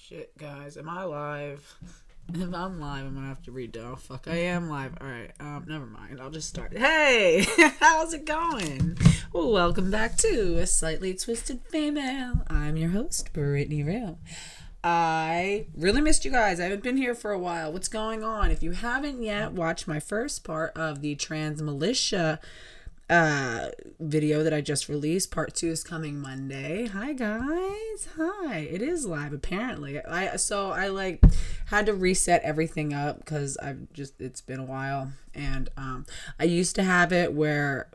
Shit, guys, am I live? If I'm live, I'm gonna have to redo. Oh, fuck, I am live. Alright, never mind. I'll just start. Hey! How's it going? Well, welcome back to A Slightly Twisted Female. I'm your host, Brittany Real. I really missed you guys. I haven't been here for a while. What's going on? If you haven't yet watched my first part of the trans militia video that I just released, part 2 is coming Monday. Hi guys. Hi. It is live apparently. I had to reset everything up because it's been a while, and I used to have it where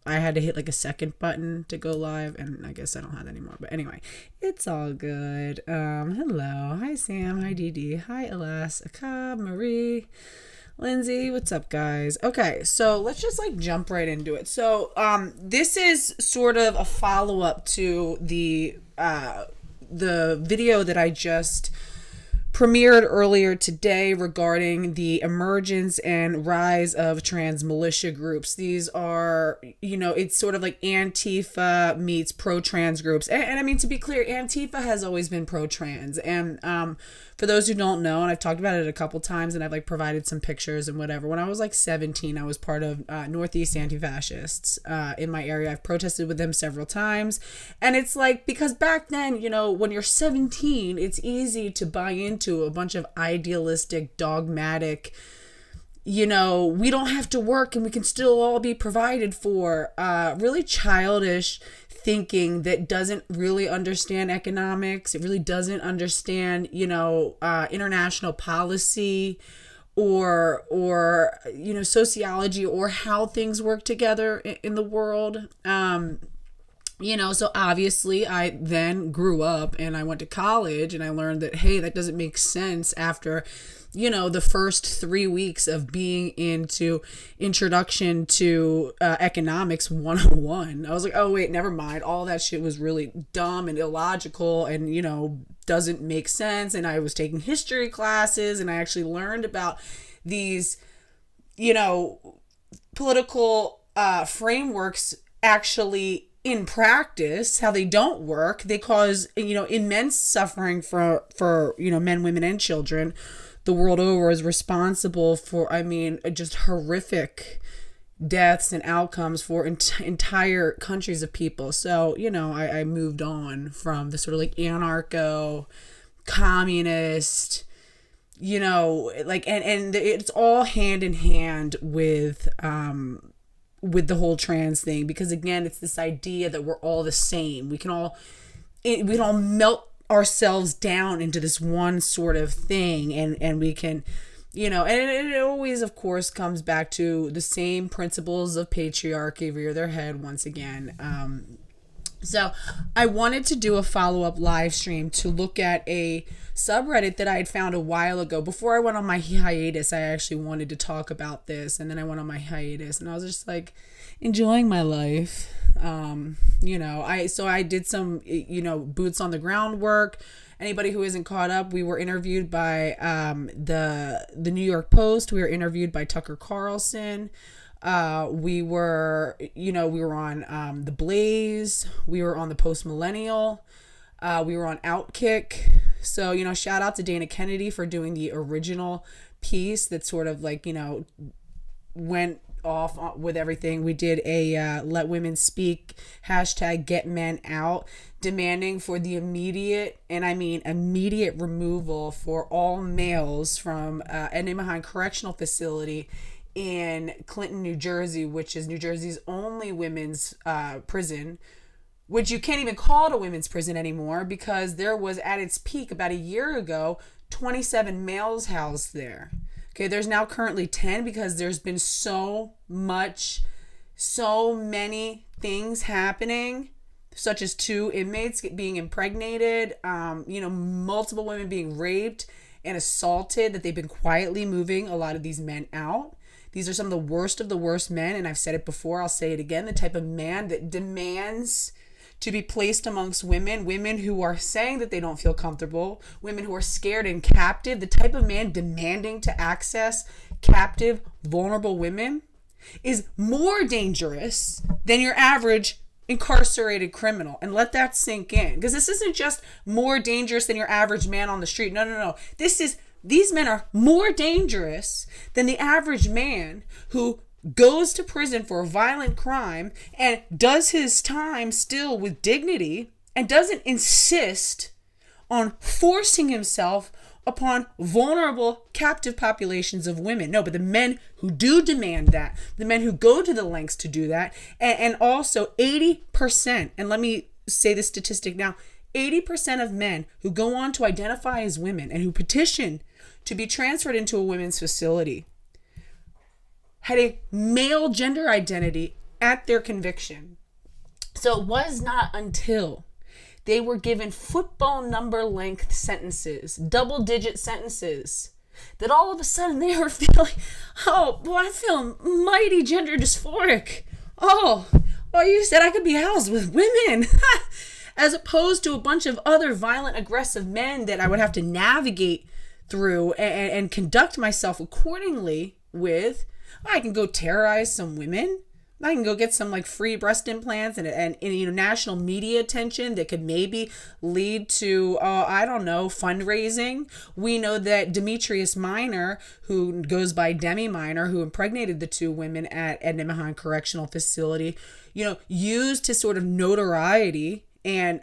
I had to hit like a second button to go live, and I guess I don't have that anymore. But anyway, it's all good. Hello. Hi Sam. Hi Dee Dee. Hi Alas, Akab, Marie, Lindsay, what's up guys? Okay, so let's just jump right into it. So this is sort of a follow-up to the video that I just premiered earlier today regarding the emergence and rise of trans militia groups. These are, it's sort of like Antifa meets pro-trans groups. And I mean, to be clear, Antifa has always been pro-trans. And for those who don't know, and I've talked about it a couple times, and I've provided some pictures and whatever. When I was 17, I was part of Northeast Anti-Fascists in my area. I've protested with them several times. And it's because back then, when you're 17, it's easy to buy into a bunch of idealistic, dogmatic, we don't have to work and we can still all be provided for, really childish thinking that doesn't really understand economics. It really doesn't understand, international policy or sociology or how things work together in the world. So obviously I then grew up and I went to college and I learned that, hey, that doesn't make sense after, the first 3 weeks of being into Introduction to Economics 101. I was like, oh, wait, never mind. All that shit was really dumb and illogical and, doesn't make sense. And I was taking history classes and I actually learned about these, political frameworks actually in practice, how they don't work. They cause, immense suffering for men, women, and children the world over, is responsible for, just horrific deaths and outcomes for entire countries of people. So, I moved on from the sort of anarcho, communist, and it's all hand in hand with the whole trans thing, because again, it's this idea that we're all the same. We can all melt ourselves down into this one sort of thing, and we can, and it always, of course, comes back to the same principles of patriarchy rear their head once again. So I wanted to do a follow-up live stream to look at a subreddit that I had found a while ago. Before I went on my hiatus, I actually wanted to talk about this, and then I went on my hiatus and I was just enjoying my life. I did some, boots on the ground work. Anybody who isn't caught up, we were interviewed by the New York Post. We were interviewed by Tucker Carlson. We were on The Blaze. We were on the Post Millennial. We were on Outkick. So, shout out to Dana Kennedy for doing the original piece that sort of went off with everything. We did a Let Women Speak #GetMenOut, demanding for the immediate removal for all males from Endy Mine Correctional Facility in Clinton, New Jersey, which is New Jersey's only women's prison, which you can't even call it a women's prison anymore, because there was, at its peak about a year ago, 27 males housed there. Okay, there's now currently 10 because there's been so many things happening, such as 2 inmates being impregnated, multiple women being raped and assaulted, that they've been quietly moving a lot of these men out. These are some of the worst men, and I've said it before, I'll say it again, the type of man that demands to be placed amongst women who are saying that they don't feel comfortable, women who are scared and captive. The type of man demanding to access captive, vulnerable women is more dangerous than your average incarcerated criminal, and let that sink in, because this isn't just more dangerous than your average man on the street. No. These men are more dangerous than the average man who goes to prison for a violent crime and does his time still with dignity and doesn't insist on forcing himself upon vulnerable captive populations of women. No, but the men who do demand that, the men who go to the lengths to do that, and also 80%, and let me say this statistic now, 80% of men who go on to identify as women and who petition to be transferred into a women's facility had a male gender identity at their conviction. So it was not until they were given football number length sentences, double-digit sentences, that all of a sudden they were feeling, oh, boy, I feel mighty gender dysphoric. Oh, you said I could be housed with women. As opposed to a bunch of other violent, aggressive men that I would have to navigate through and conduct myself accordingly with. I can go terrorize some women. I can go get some like free breast implants and national media attention that could maybe lead to, fundraising. We know that Demetrius Minor, who goes by Demi Minor, who impregnated the two women at Edna Mahan Correctional Facility, used his sort of notoriety and,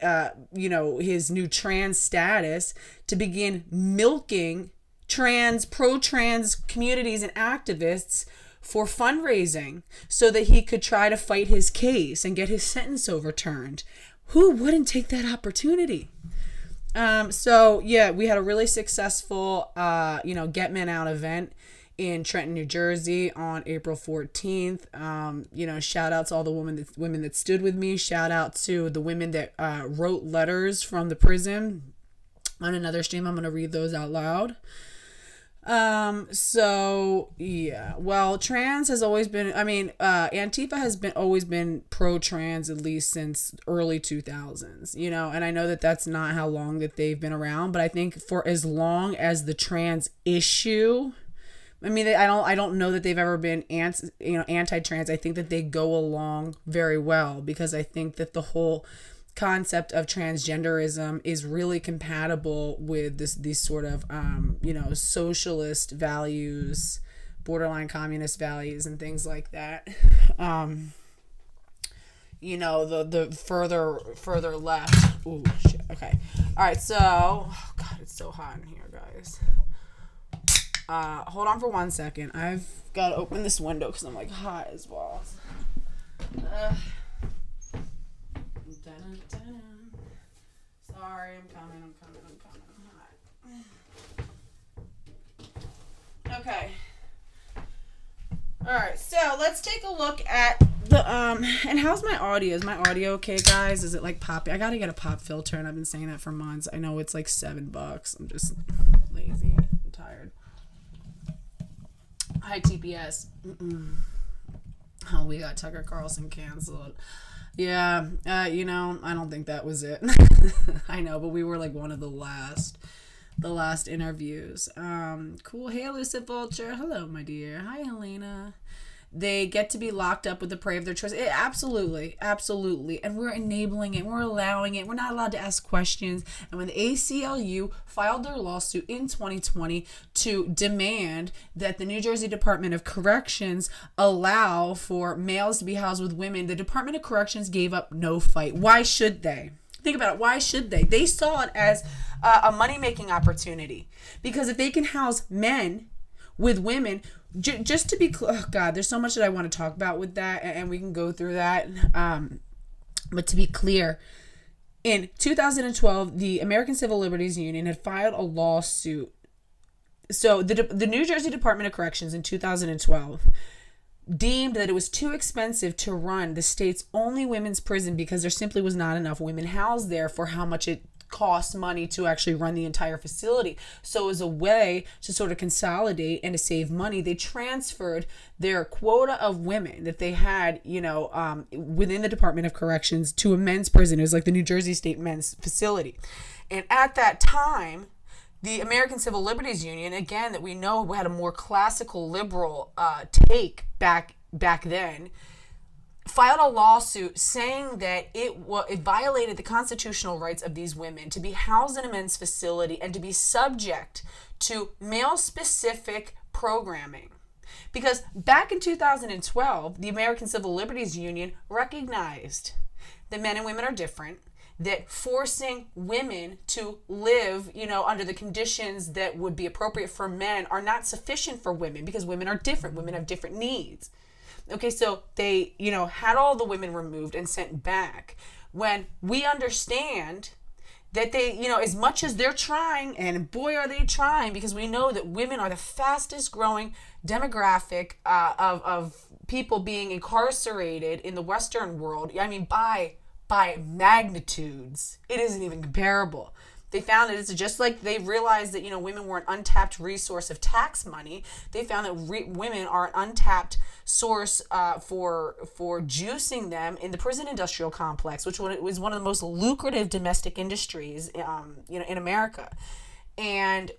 his new trans status to begin milking pro-trans communities and activists for fundraising so that he could try to fight his case and get his sentence overturned. Who wouldn't take that opportunity? We had a really successful, Get Men Out event in Trenton, New Jersey on April 14th. Shout out to all the women that stood with me. Shout out to the women that wrote letters from the prison. On another stream, I'm going to read those out loud. Trans has always been, Antifa has always been pro-trans, at least since early 2000s, and I know that that's not how long that they've been around, but I think for as long as the trans issue, I don't know that they've ever been anti-trans. I think that they go along very well, because I think that the whole concept of transgenderism is really compatible with these sort of socialist values, borderline communist values, and things like that. The further left. Ooh, shit. Okay. All right. So, oh God, it's so hot in here, guys. Hold on for 1 second. I've got to open this window because I'm like hot as well. Sorry, I'm coming. Okay. Alright, so let's take a look at the, and how's my audio? Is my audio okay, guys? Is it like poppy? I gotta get a pop filter, and I've been saying that for months. I know it's like $7. I'm just lazy and tired. Hi, TPS. Oh, we got Tucker Carlson canceled. Yeah, I don't think that was it. I know, but we were like one of the last interviews. Cool. Hey, Elusive Vulture. Hello, my dear. Hi, Helena. They get to be locked up with the prey of their choice. Absolutely. And we're enabling it. We're allowing it. We're not allowed to ask questions. And when the ACLU filed their lawsuit in 2020 to demand that the New Jersey Department of Corrections allow for males to be housed with women, the Department of Corrections gave up no fight. Why should they? Think about it. Why should they? They saw it as a money-making opportunity. Because if they can house men with women, just to be clear, oh God, there's so much that I want to talk about with that, and we can go through that. But to be clear, in 2012, the American Civil Liberties Union had filed a lawsuit. So the New Jersey Department of Corrections in 2012 deemed that it was too expensive to run the state's only women's prison because there simply was not enough women housed there for how much it cost money to actually run the entire facility. So as a way to sort of consolidate and to save money, they transferred their quota of women that they had, within the Department of Corrections to a men's prison. It was like the New Jersey State Men's Facility. And at that time, the American Civil Liberties Union, again, that we know had a more classical liberal take back then, filed a lawsuit saying that it violated the constitutional rights of these women to be housed in a men's facility and to be subject to male-specific programming. Because back in 2012, the American Civil Liberties Union recognized that men and women are different, that forcing women to live, under the conditions that would be appropriate for men are not sufficient for women, because women are different. Women have different needs. Okay, so they, had all the women removed and sent back. When we understand that they, as much as they're trying, and boy are they trying, because we know that women are the fastest growing demographic of people being incarcerated in the Western world. I mean, by magnitudes. It isn't even comparable. They found that it's just like they realized that, women were an untapped resource of tax money. They found that women are an untapped source for juicing them in the prison industrial complex, which was one of the most lucrative domestic industries, in America. And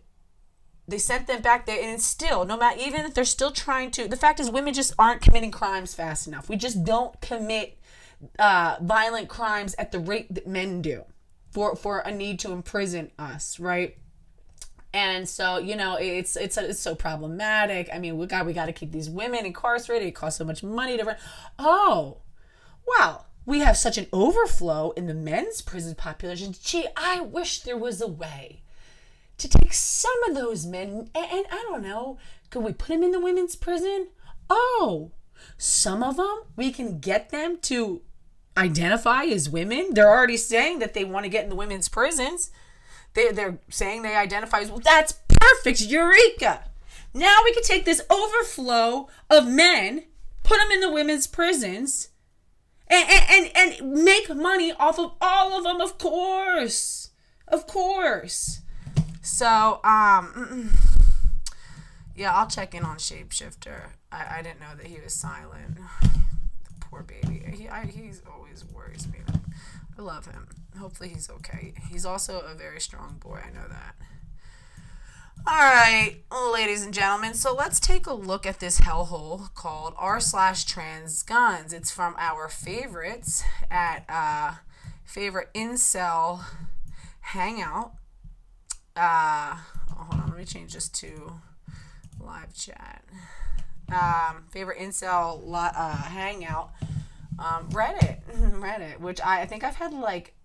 they sent them back there, and it's still, no matter, even if they're still trying to, the fact is women just aren't committing crimes fast enough. We just don't commit violent crimes at the rate that men do for a need to imprison us, right? And so, it's so problematic. I mean, we got to keep these women incarcerated. It costs so much money to run. Oh, well, we have such an overflow in the men's prison population. Gee, I wish there was a way to take some of those men and I don't know, could we put them in the women's prison? Oh, some of them, we can get them to identify as women. They're already saying that they want to get in the women's prisons. They're saying they identify as, well, that's perfect, eureka. Now we can take this overflow of men, put them in the women's prisons, and make money off of all of them, of course. Of course. So, yeah, I'll check in on Shapeshifter. I didn't know that he was silent. The poor baby. He's always worries me. I love him. Hopefully he's okay. He's also a very strong boy. I know that. All right, ladies and gentlemen. So let's take a look at this hellhole called r/transguns. It's from our favorites at favorite incel hangout. Hold on. Let me change this to live chat. Favorite incel hangout. Reddit, which I think I've had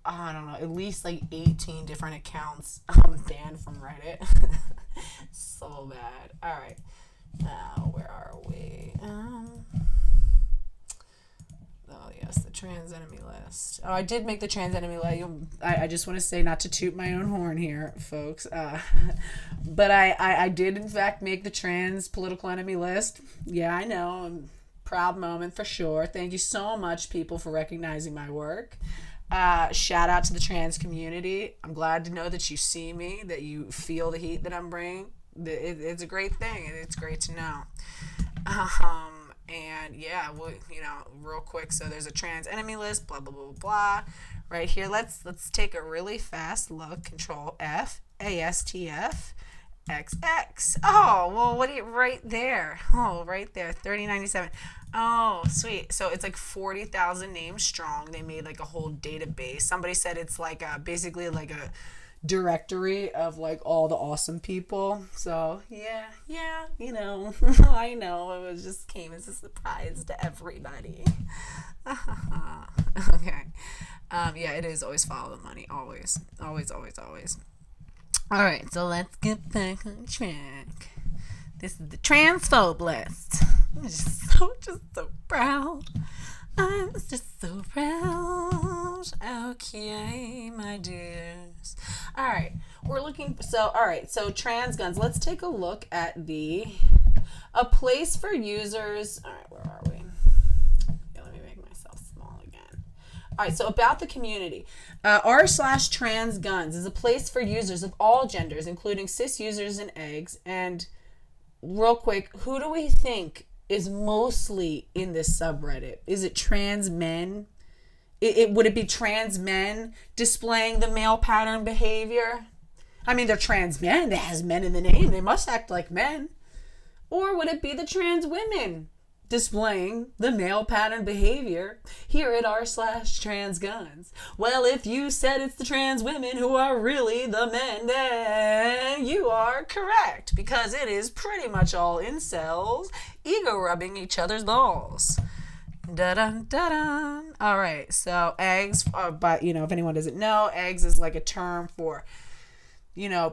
I don't know, at least 18 different accounts banned from Reddit. So bad. All right. Now, where are we? Oh, yes, the trans enemy list. Oh, I did make the trans enemy list. I just want to say, not to toot my own horn here, folks, but I did, in fact, make the trans political enemy list. Yeah, I know. Proud moment for sure. Thank you so much, people, for recognizing my work. Shout out to the trans community. I'm glad to know that you see me, that you feel the heat that I'm bringing. It's a great thing, and it's great to know. And yeah, well, real quick. So there's a trans enemy list, blah, blah, blah, blah. Right here, let's take a really fast look. Control F, ASTF, XX. Oh, well, what do you, right there. Oh, right there, 3097. Oh, sweet. So it's 40,000 names strong. They made a whole database. Somebody said it's basically a directory of all the awesome people. So yeah, I know it just came as a surprise to everybody. Okay. Yeah, it is always follow the money. Always. Always. All right, so let's get back on track. This is the transphobe list. I'm just so proud. I'm just so proud. Okay, my dears. All right, so trans guns. Let's take a look at a place for users. All right, where are we? Okay, let me make myself small again. All right, so about the community. r/transguns is a place for users of all genders, including cis users and eggs. And real quick, who do we think is mostly in this subreddit? Is it trans men? Would it be trans men displaying the male pattern behavior? I mean, they're trans men. That has men in the name. They must act like men. Or would it be the trans women displaying the male pattern behavior here at r/transguns. Well, if you said it's the trans women who are really the men, then you are correct, because it is pretty much all incels ego rubbing each other's balls. Da-dun, da-dun. All right, so eggs, but, if anyone doesn't know, eggs is like a term for,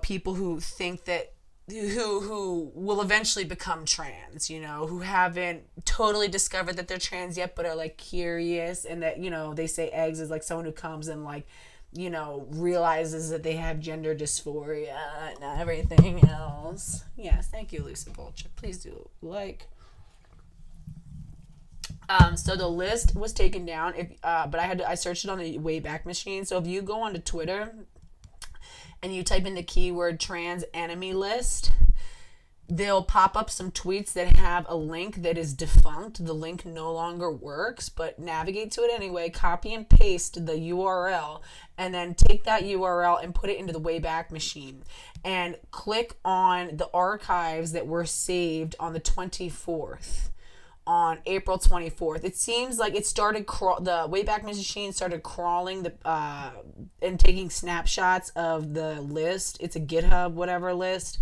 people who think that, who will eventually become trans, who haven't totally discovered that they're trans yet, but are like curious, and that, they say eggs is like someone who comes and like, realizes that they have gender dysphoria and everything else. Yes, thank you, Lisa Bolcher. Please do like. So the list was taken down, but I searched it on the Wayback Machine. So if you go onto Twitter and you type in the keyword trans enemy list, they'll pop up some tweets that have a link that is defunct. The link no longer works, but navigate to it anyway, copy and paste the URL, and then take that URL and put it into the Wayback Machine. And click on the archives that were saved on the 24th. On April 24th. It seems like it started, the Wayback Machine started crawling and taking snapshots of the list. It's a GitHub, whatever list,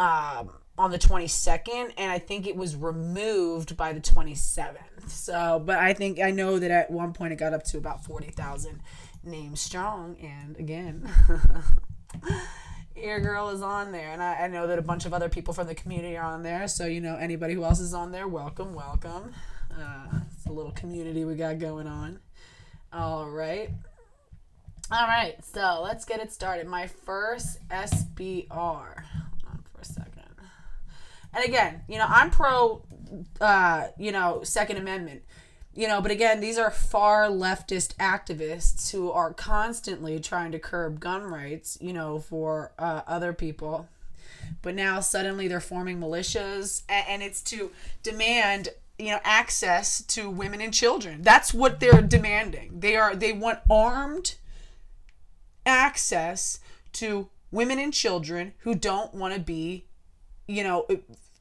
on the 22nd, and I think it was removed by the 27th. So, but I know that at one point it got up to about 40,000 names strong, and again, your girl is on there, and I know that a bunch of other people from the community are on there, so anybody who else is on there, welcome. It's a little community we got going on. All right, so let's get it started. My first SBR. Hold on for a second. And again, I'm pro Second Amendment. But again, these are far leftist activists who are constantly trying to curb gun rights, for other people. But now suddenly they're forming militias, and it's to demand, access to women and children. That's what they're demanding. They want armed access to women and children who don't want to be,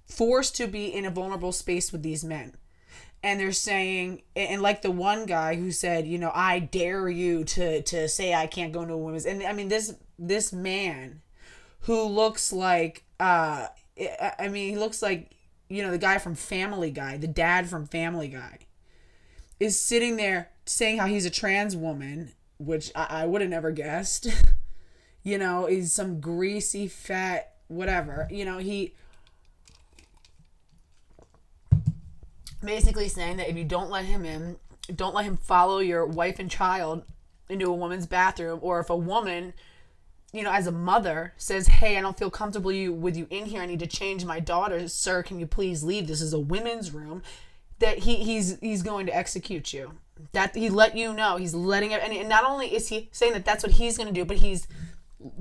forced to be in a vulnerable space with these men. And they're saying, and like the one guy who said, I dare you to say I can't go into a women's. And I mean, this man who looks like, he looks like, the guy from Family Guy, the dad from Family Guy, is sitting there saying how he's a trans woman, which I would have never guessed. He's some greasy, fat, whatever. He basically saying that if you don't let him in, don't let him follow your wife and child into a woman's bathroom, or if a woman, as a mother says, hey, I don't feel comfortable with you in here, I need to change my daughter, sir, can you please leave, this is a women's room, that he's going to execute you. That he let you know, he's letting it, and not only is he saying that that's what he's going to do, but he's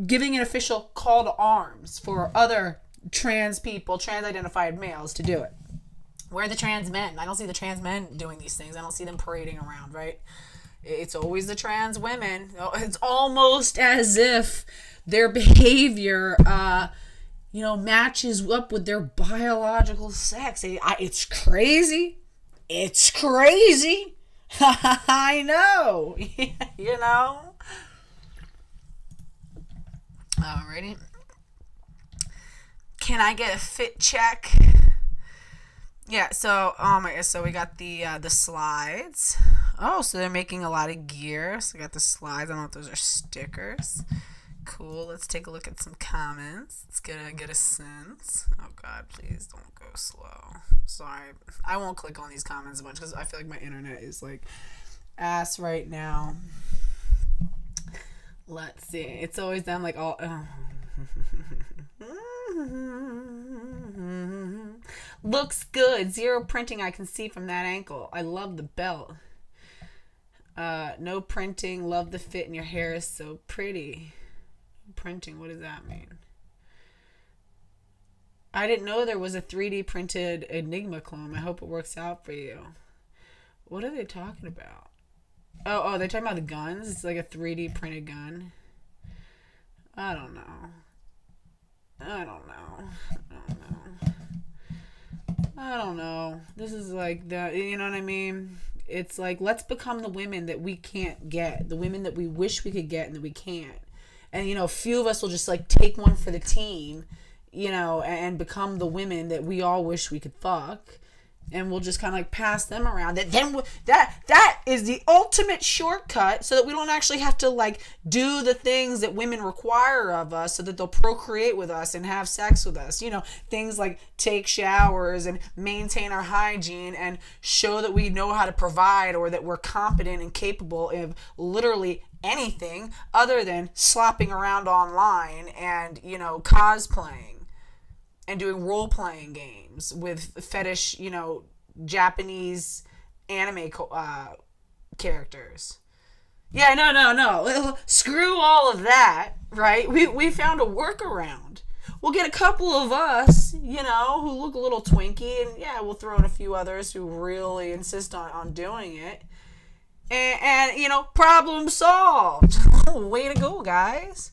giving an official call to arms for other trans people, trans identified males to do it. Where are the trans men? I don't see the trans men doing these things. I don't see them parading around, right? It's always the trans women. It's almost as if their behavior, matches up with their biological sex. It's crazy. It's crazy. I know. Alrighty. Can I get a fit check? Yeah, so so we got the slides. Oh, so they're making a lot of gear. So we got the slides. I don't know if those are stickers. Cool. Let's take a look at some comments. Let's get a sense. Oh God, please don't go slow. Sorry, I won't click on these comments a bunch because I feel like my internet is like ass right now. Let's see. It's always them like all. Looks good. Zero printing I can see from that ankle. I love the belt. No printing. Love the fit, and your hair is so pretty. Printing, what does that mean? I didn't know there was a 3D printed Enigma clone. I hope it works out for you. What are they talking about? Oh, they're talking about the guns. It's like a 3D printed gun. I don't know. I don't know. This is like the, you know what I mean? It's like, let's become the women that we can't get, the women that we wish we could get and that we can't. And, a few of us will just like take one for the team, and become the women that we all wish we could fuck. And we'll just kind of like pass them around. That is the ultimate shortcut, so that we don't actually have to like do the things that women require of us, so that they'll procreate with us and have sex with us. Things like take showers and maintain our hygiene and show that we know how to provide, or that we're competent and capable of literally anything other than slopping around online and cosplaying and doing role-playing games with fetish, Japanese anime characters. Yeah, no. Screw all of that, right? We found a workaround. We'll get a couple of us, who look a little twinky, and yeah, we'll throw in a few others who really insist on doing it. And problem solved. Way to go, guys.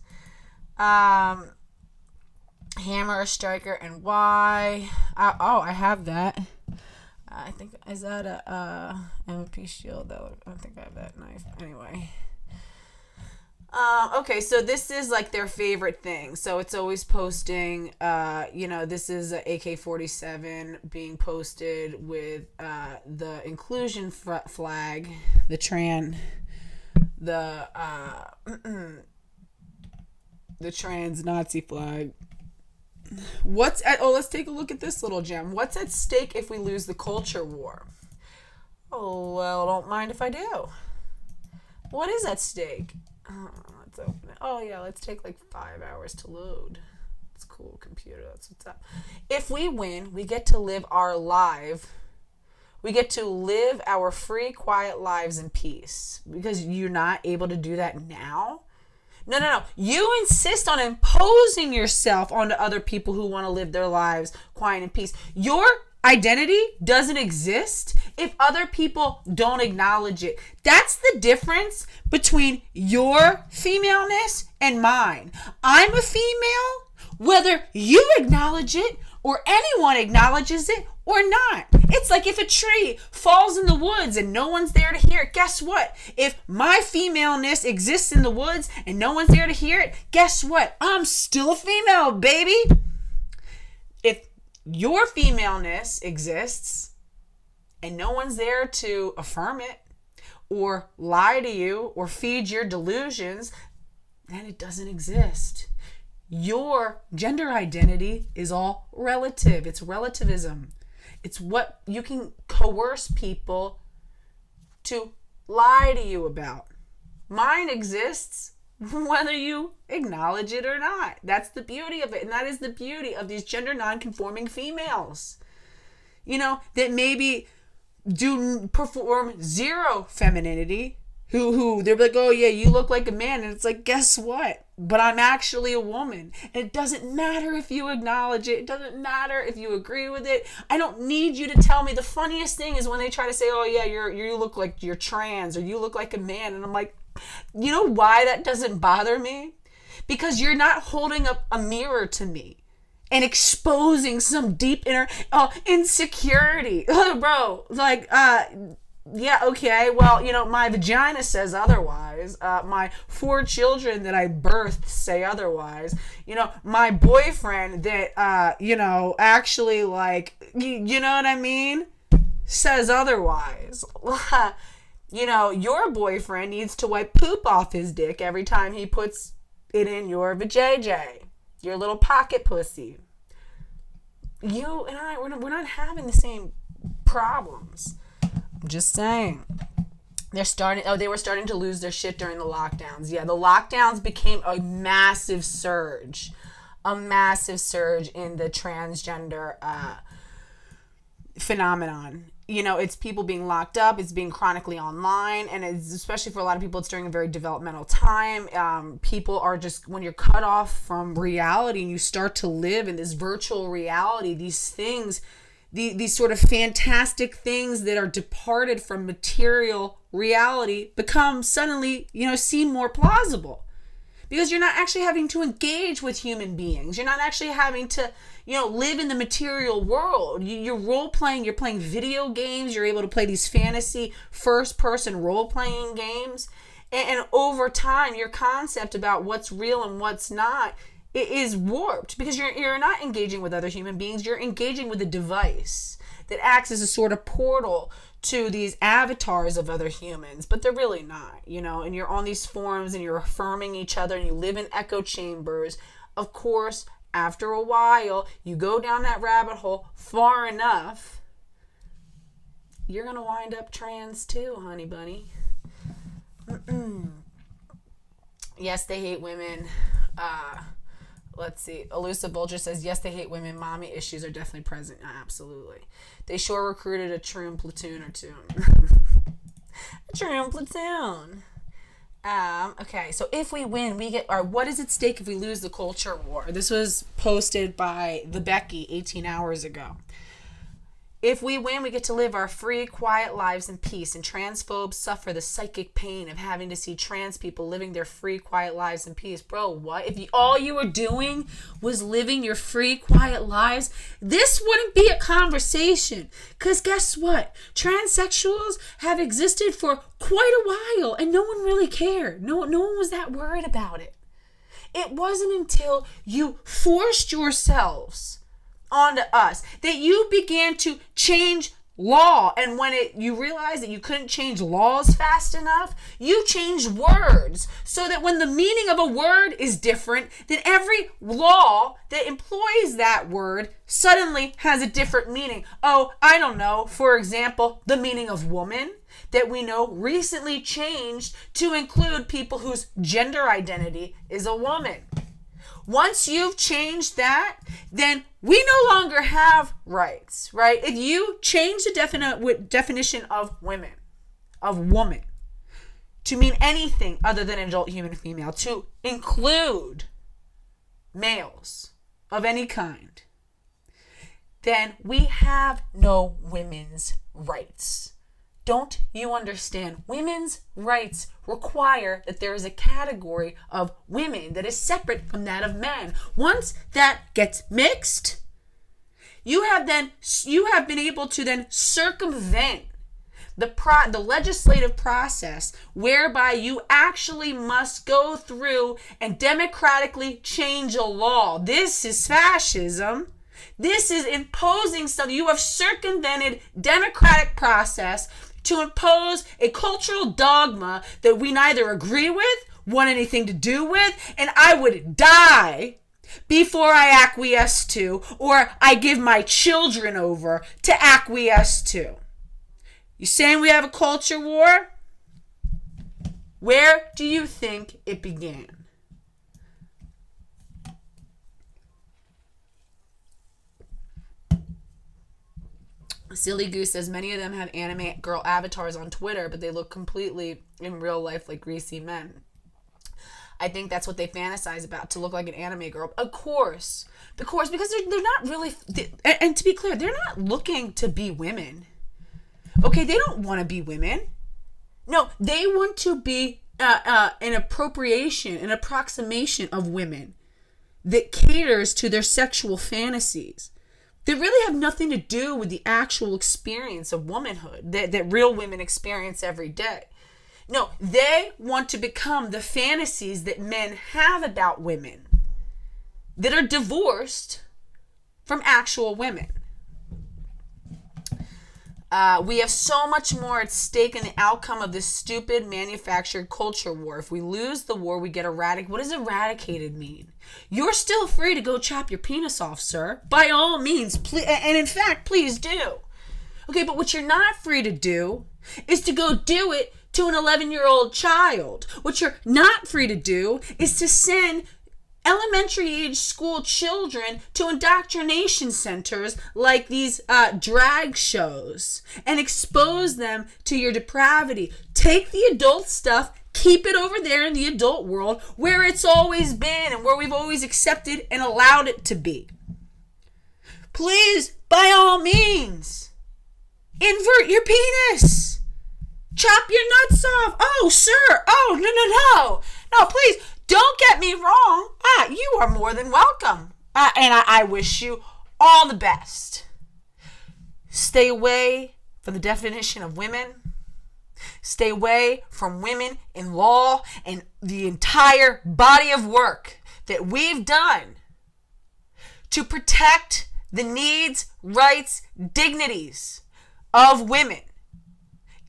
Hammer, striker, and Y. I have that. I think, is that a MP shield? I think I have that knife. Anyway. Okay, so this is like their favorite thing. So it's always posting, this is a AK-47 being posted with the inclusion flag, the trans Nazi flag. Let's take a look at this little gem. What's at stake if we lose the culture war? Oh, well, don't mind if I do. What is at stake? Let's open it. Oh, yeah, let's take like 5 hours to load. It's cool, computer. That's what's up. If we win, we get to live our life. We get to live our free, quiet lives in peace. Because you're not able to do that now. No. You insist on imposing yourself onto other people who want to live their lives quiet and peace. Your identity doesn't exist if other people don't acknowledge it. That's the difference between your femaleness and mine. I'm a female, whether you acknowledge it or anyone acknowledges it or not. It's like if a tree falls in the woods and no one's there to hear it, guess what? If my femaleness exists in the woods and no one's there to hear it, guess what? I'm still a female, baby. If your femaleness exists and no one's there to affirm it or lie to you or feed your delusions, then it doesn't exist. Your gender identity is all relative. It's relativism. It's what you can coerce people to lie to you about. Mine exists whether you acknowledge it or not. That's the beauty of it. And that is the beauty of these gender non-conforming females. That maybe do perform zero femininity. Who they're like, oh yeah, you look like a man. And it's like, guess what? But I'm actually a woman. And it doesn't matter if you acknowledge it. It doesn't matter if you agree with it. I don't need you to tell me. The funniest thing is when they try to say, oh yeah, you look like you're trans or you look like a man. And I'm like, you know why that doesn't bother me? Because you're not holding up a mirror to me and exposing some deep inner insecurity. Bro, like, yeah, okay, well, my vagina says otherwise. My 4 children that I birthed say otherwise. My boyfriend that, actually, like, you know what I mean? Says otherwise. Your boyfriend needs to wipe poop off his dick every time he puts it in your vajayjay, your little pocket pussy. You and I, we're not having the same problems. I'm just saying. They were starting to lose their shit during the lockdowns. Yeah, the lockdowns became a massive surge in the transgender phenomenon. It's people being locked up, it's being chronically online, and it's, especially for a lot of people, it's during a very developmental time. People are just, when you're cut off from reality and you start to live in this virtual reality, these things, these sort of fantastic things that are departed from material reality become suddenly, seem more plausible. Because you're not actually having to engage with human beings. You're not actually having to, live in the material world. You're role-playing. You're playing video games. You're able to play these fantasy first-person role-playing games. And over time, your concept about what's real and what's not is warped. Because you're not engaging with other human beings. You're engaging with a device that acts as a sort of portal to these avatars of other humans, but they're really not, and you're on these forums and you're affirming each other and you live in echo chambers. Of course, after a while, you go down that rabbit hole far enough, you're going to wind up trans too, honey bunny. Yes, they hate women. Let's see. Elusive Bulger says, yes, they hate women. Mommy issues are definitely present. Absolutely. They sure recruited a troon platoon or two. A troon platoon. Okay, so if we win, we get, or what is at stake if we lose the culture war? This was posted by the Becky 18 hours ago. If we win, we get to live our free, quiet lives in peace, and transphobes suffer the psychic pain of having to see trans people living their free, quiet lives in peace. Bro, what? If all you were doing was living your free, quiet lives, this wouldn't be a conversation. Because guess what? Transsexuals have existed for quite a while, and no one really cared. No one was that worried about it. It wasn't until you forced yourselves onto us that you began to change law, and when you realized that you couldn't change laws fast enough, you changed words so that when the meaning of a word is different, then every law that employs that word suddenly has a different meaning. Oh, I don't know, for example, the meaning of woman that we know recently changed to include people whose gender identity is a woman. Once you've changed that, then we no longer have rights, right? If you change the definition of woman, to mean anything other than adult human female, to include males of any kind, then we have no women's rights. Don't you understand? Women's rights require that there is a category of women that is separate from that of men. Once that gets mixed, you have been able to then circumvent the legislative process whereby you actually must go through and democratically change a law. This is fascism. This is imposing stuff. You have circumvented democratic process to impose a cultural dogma that we neither agree with, want anything to do with, and I would die before I acquiesce to, or I give my children over to acquiesce to. You saying we have a culture war? Where do you think it began? Silly Goose says many of them have anime girl avatars on Twitter, but they look completely in real life like greasy men. I think that's what they fantasize about, to look like an anime girl. Of course, because they're not really, and to be clear, they're not looking to be women. Okay, they don't want to be women. No, they want to be an approximation of women that caters to their sexual fantasies. They really have nothing to do with the actual experience of womanhood that real women experience every day. No, they want to become the fantasies that men have about women that are divorced from actual women. We have so much more at stake in the outcome of this stupid manufactured culture war. If we lose the war, we get eradicated. What does eradicated mean? You're still free to go chop your penis off, sir. By all means, and in fact, please do. Okay, but what you're not free to do is to go do it to an 11-year-old child. What you're not free to do is to send elementary age school children to indoctrination centers like these drag shows and expose them to your depravity. Take the adult stuff, keep it over there in the adult world where it's always been and where we've always accepted and allowed it to be. Please, by all means, invert your penis. Chop your nuts off. Oh, sir. Oh, no. No, please. don't get me wrong. You are more than welcome. And I wish you all the best. Stay away from the definition of women. Stay away from women in law and the entire body of work that we've done to protect the needs, rights, dignities of women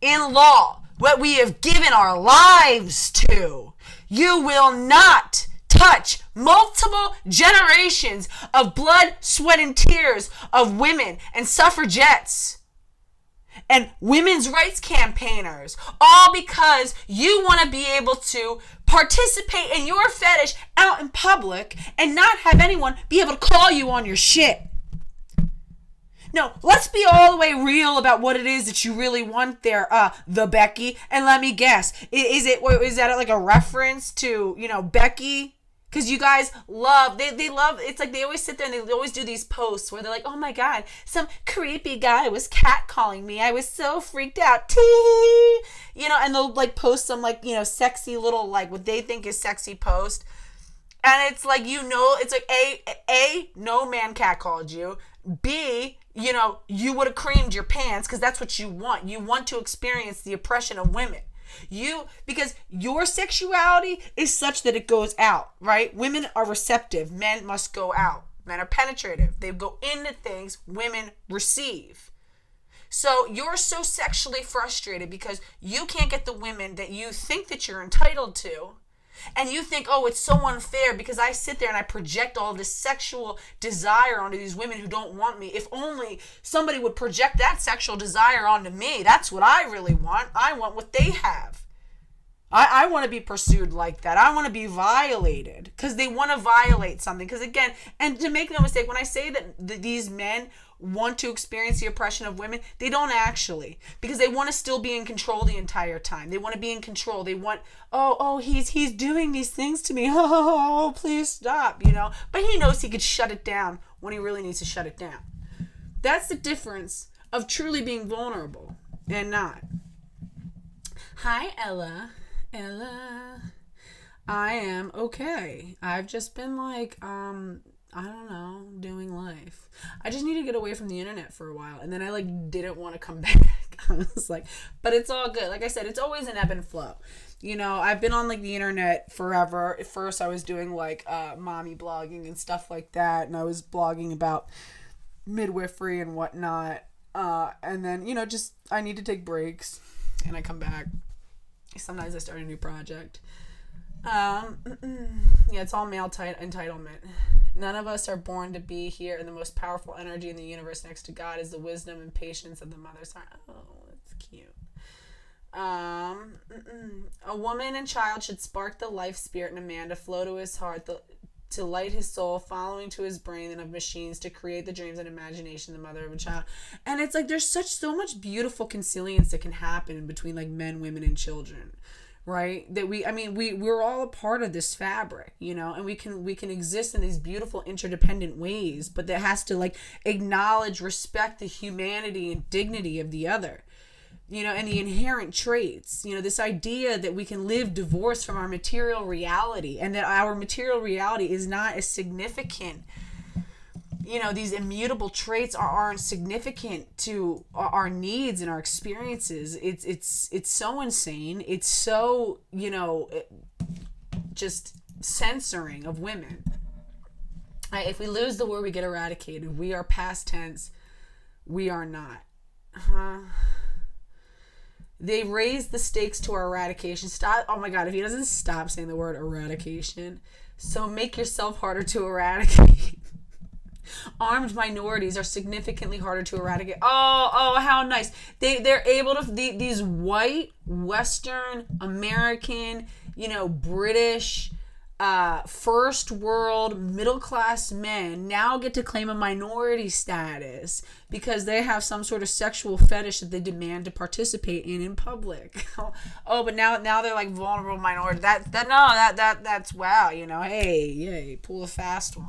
in law, what we have given our lives to. You will not touch multiple generations of blood, sweat, and tears of women and suffragettes and women's rights campaigners, all because you want to be able to participate in your fetish out in public and not have anyone be able to call you on your shit. No, let's be all the way real about what it is that you really want there, the Becky. And let me guess, is that like a reference to, Becky? Because you guys love, they love, it's like they always sit there and they always do these posts where they're like, oh my God, some creepy guy was catcalling me. I was so freaked out. Tee! And they'll like post some like, sexy little like what they think is sexy post. And it's like, it's like A, no man catcalled you. B, you would have creamed your pants because that's what you want. You want to experience the oppression of women. Because your sexuality is such that it goes out, right? Women are receptive. Men must go out. Men are penetrative. They go into things women receive. So you're so sexually frustrated because you can't get the women that you think that you're entitled to. And you think, oh, it's so unfair because I sit there and I project all this sexual desire onto these women who don't want me. If only somebody would project that sexual desire onto me. That's what I really want. I want what they have. I want to be pursued like that. I want to be violated because they want to violate something. Because again, and to make no mistake, when I say that these men want to experience the oppression of women, they don't actually, because they want to still be in control the entire time. They want to be in control. They want, he's doing these things to me. Oh, please stop, But he knows he could shut it down when he really needs to shut it down. That's the difference of truly being vulnerable and not. Hi, Ella. I am okay. I've just been like, I don't know, doing life. I just need to get away from the internet for a while. And then I didn't want to come back. I was like, but it's all good. Like I said, it's always an ebb and flow. I've been on the internet forever. At first I was doing mommy blogging and stuff like that. And I was blogging about midwifery and whatnot. And then, just, I need to take breaks and I come back. Sometimes I start a new project. It's all male entitlement. None of us are born to be here, and the most powerful energy in the universe next to God is the wisdom and patience of the mother's heart. Oh, that's cute. A woman and child should spark the life spirit in a man to flow to his heart, to light his soul, following to his brain and of machines to create the dreams and imagination of the mother of a child. And it's like there's so much beautiful consilience that can happen between men, women, and children. Right? That we're all a part of this fabric, and we can exist in these beautiful interdependent ways, but that has to acknowledge, respect the humanity and dignity of the other, and the inherent traits, this idea that we can live divorced from our material reality and that our material reality is not as significant. These immutable traits aren't significant to our needs and our experiences. It's so insane. It's so, just censoring of women. If we lose the word, we get eradicated. We are past tense. We are not. They raise the stakes to our eradication. Stop. Oh my God, if he doesn't stop saying the word eradication. So make yourself harder to eradicate. Armed minorities are significantly harder to eradicate. Oh, how nice. They're able to, these white, Western, American, British, first world, middle-class men now get to claim a minority status because they have some sort of sexual fetish that they demand to participate in public. But now they're vulnerable minority. That's wow, hey, yay, pull a fast one.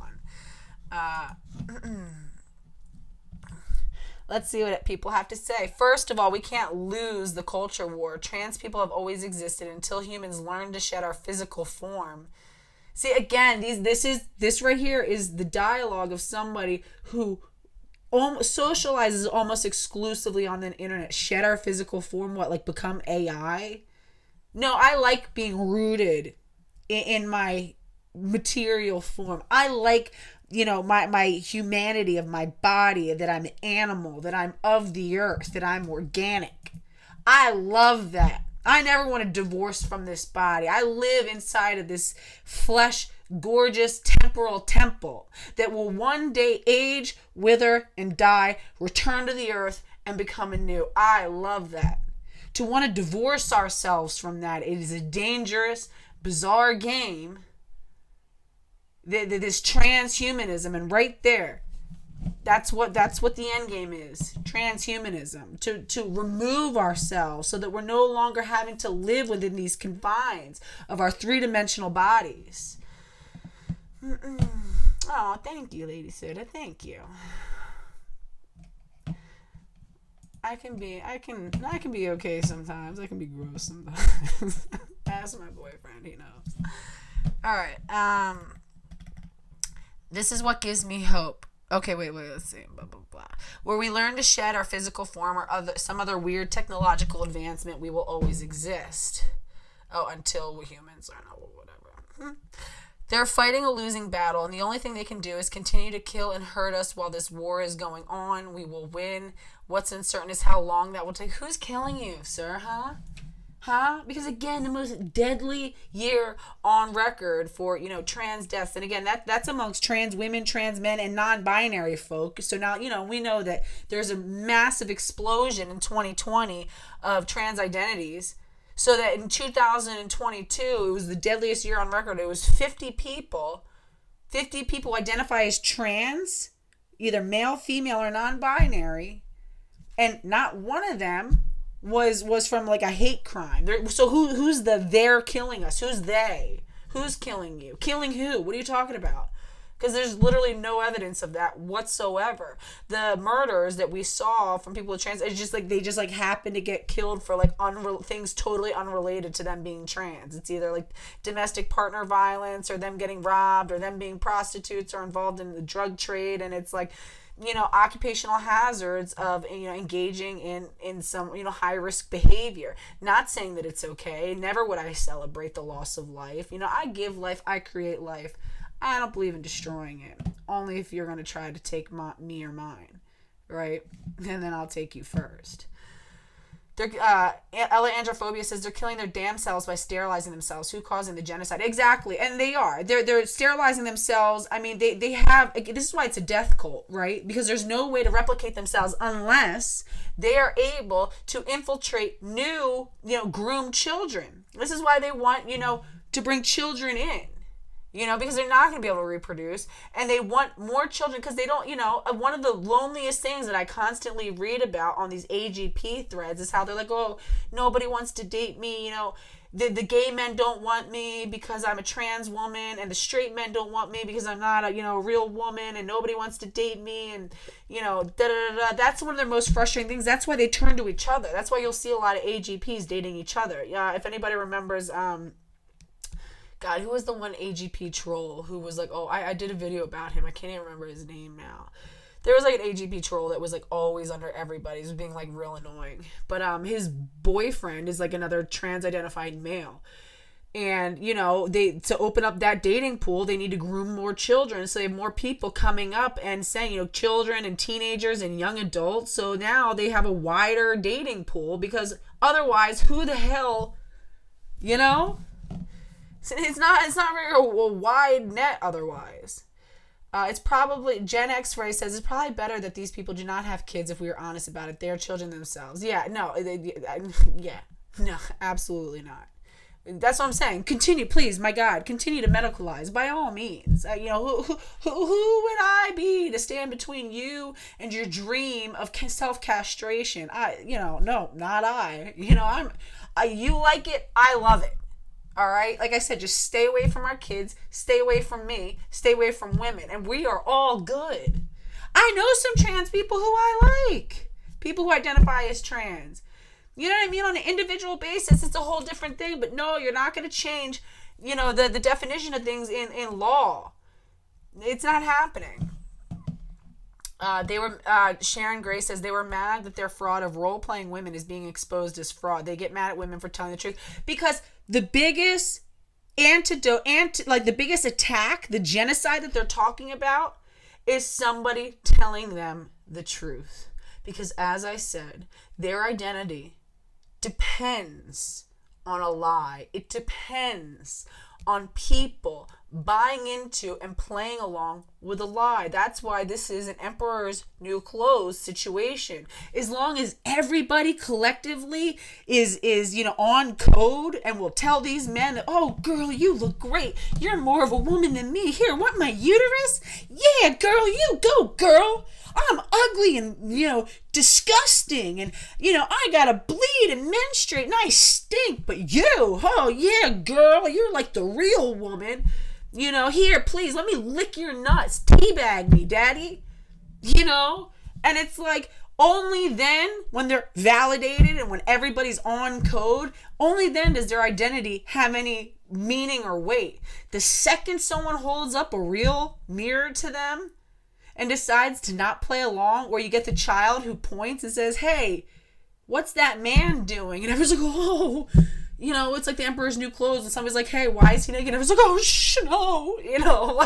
Let's see what people have to say. First of all, we can't lose the culture war. Trans people have always existed until humans learned to shed our physical form. See, again, this right here is the dialogue of somebody who socializes almost exclusively on the internet. Shed our physical form, what, like become AI? No, I like being rooted in my material form. I like, my humanity of my body, that I'm an animal, that I'm of the earth, that I'm organic. I love that. I never want to divorce from this body. I live inside of this flesh, gorgeous temporal temple that will one day age, wither, and die, return to the earth, and become anew. I love that. To want to divorce ourselves from that, it is a dangerous, bizarre game. This transhumanism, and right there, that's what the end game is. Transhumanism, to remove ourselves so that we're no longer having to live within these confines of our three-dimensional bodies. Oh, thank you, Lady Soda. Thank you. I can be okay sometimes. I can be gross sometimes. Ask my boyfriend, he knows. All right. This is what gives me hope. Okay, wait, let's see. Blah, blah, blah. Where we learn to shed our physical form or some other weird technological advancement, we will always exist. Oh, until we humans are no, whatever. They're fighting a losing battle, and the only thing they can do is continue to kill and hurt us while this war is going on. We will win. What's uncertain is how long that will take. Who's killing you, sir, huh? Because again, the most deadly year on record for, trans deaths. And again, that's amongst trans women, trans men, and non-binary folk. So now, we know that there's a massive explosion in 2020 of trans identities. So that in 2022, it was the deadliest year on record. It was 50 people identify as trans, either male, female, or non-binary. And not one of them was from like a hate crime. So who's they're killing us? Who's they? Who's killing you? Killing who? What are you talking about? Because there's literally no evidence of that whatsoever. The murders that we saw from people with trans, it's just like they just like happen to get killed for like things totally unrelated to them being trans. It's either like domestic partner violence, or them getting robbed, or them being prostitutes, or involved in the drug trade. And it's like, occupational hazards of, engaging in some, high risk behavior. Not saying that it's okay. Never would I celebrate the loss of life. I give life, I create life. I don't believe in destroying it. Only if you're going to try to take me or mine, right? And then I'll take you first. Ella Androphobia says they're killing their damn selves by sterilizing themselves. Who causing the genocide? Exactly. And they are. They're sterilizing themselves. I mean, they have... This is why it's a death cult, right? Because there's no way to replicate themselves unless they are able to infiltrate new, groomed children. This is why they want, to bring children in. Because they're not going to be able to reproduce, and they want more children because they don't, one of the loneliest things that I constantly read about on these AGP threads is how they're like, oh, nobody wants to date me, the gay men don't want me because I'm a trans woman, and the straight men don't want me because I'm not a, real woman, and nobody wants to date me, and, That's one of their most frustrating things. That's why they turn to each other. That's why you'll see a lot of AGPs dating each other. Yeah, if anybody remembers, God, who was the one AGP troll who was like, oh, I did a video about him. I can't even remember his name now. There was like an AGP troll that was like always under everybody. He was being like real annoying. But his boyfriend is like another trans-identified male. And, to open up that dating pool, they need to groom more children. So they have more people coming up and saying, children and teenagers and young adults. So now they have a wider dating pool, because otherwise, who the hell, It's not very a wide net otherwise. It's probably, Gen X-Ray says, it's probably better that these people do not have kids if we are honest about it. They are children themselves. Yeah, no, no, absolutely not. That's what I'm saying. Continue, please, my God, continue to medicalize, by all means. Who would I be to stand between you and your dream of self-castration? No, not I. You like it, I love it. All right? Like I said, just stay away from our kids, stay away from me, stay away from women, and we are all good. I know some trans people who I like. People who identify as trans. You know what I mean? On an individual basis, it's a whole different thing. But no, you're not going to change, the definition of things in law. It's not happening. Sharon Gray says they were mad that their fraud of role-playing women is being exposed as fraud. They get mad at women for telling the truth because the biggest the biggest attack, the genocide that they're talking about, is somebody telling them the truth. Because as I said, their identity depends on a lie. It depends on people buying into and playing along with a lie. That's why this is an emperor's new clothes situation. As long as everybody collectively is on code and will tell these men that, oh girl, you look great, you're more of a woman than me, here, want my uterus? Yeah girl, you go girl, I'm ugly and disgusting, and I gotta bleed and menstruate and I stink, but you, oh yeah girl, you're like the real woman. Here, please, let me lick your nuts. Teabag me, daddy. And it's like, only then, when they're validated and when everybody's on code, only then does their identity have any meaning or weight. The second someone holds up a real mirror to them and decides to not play along, or you get the child who points and says, hey, what's that man doing? And everyone's like, oh, it's like the emperor's new clothes, and somebody's like, hey, why is he naked? And everyone's like, oh, no,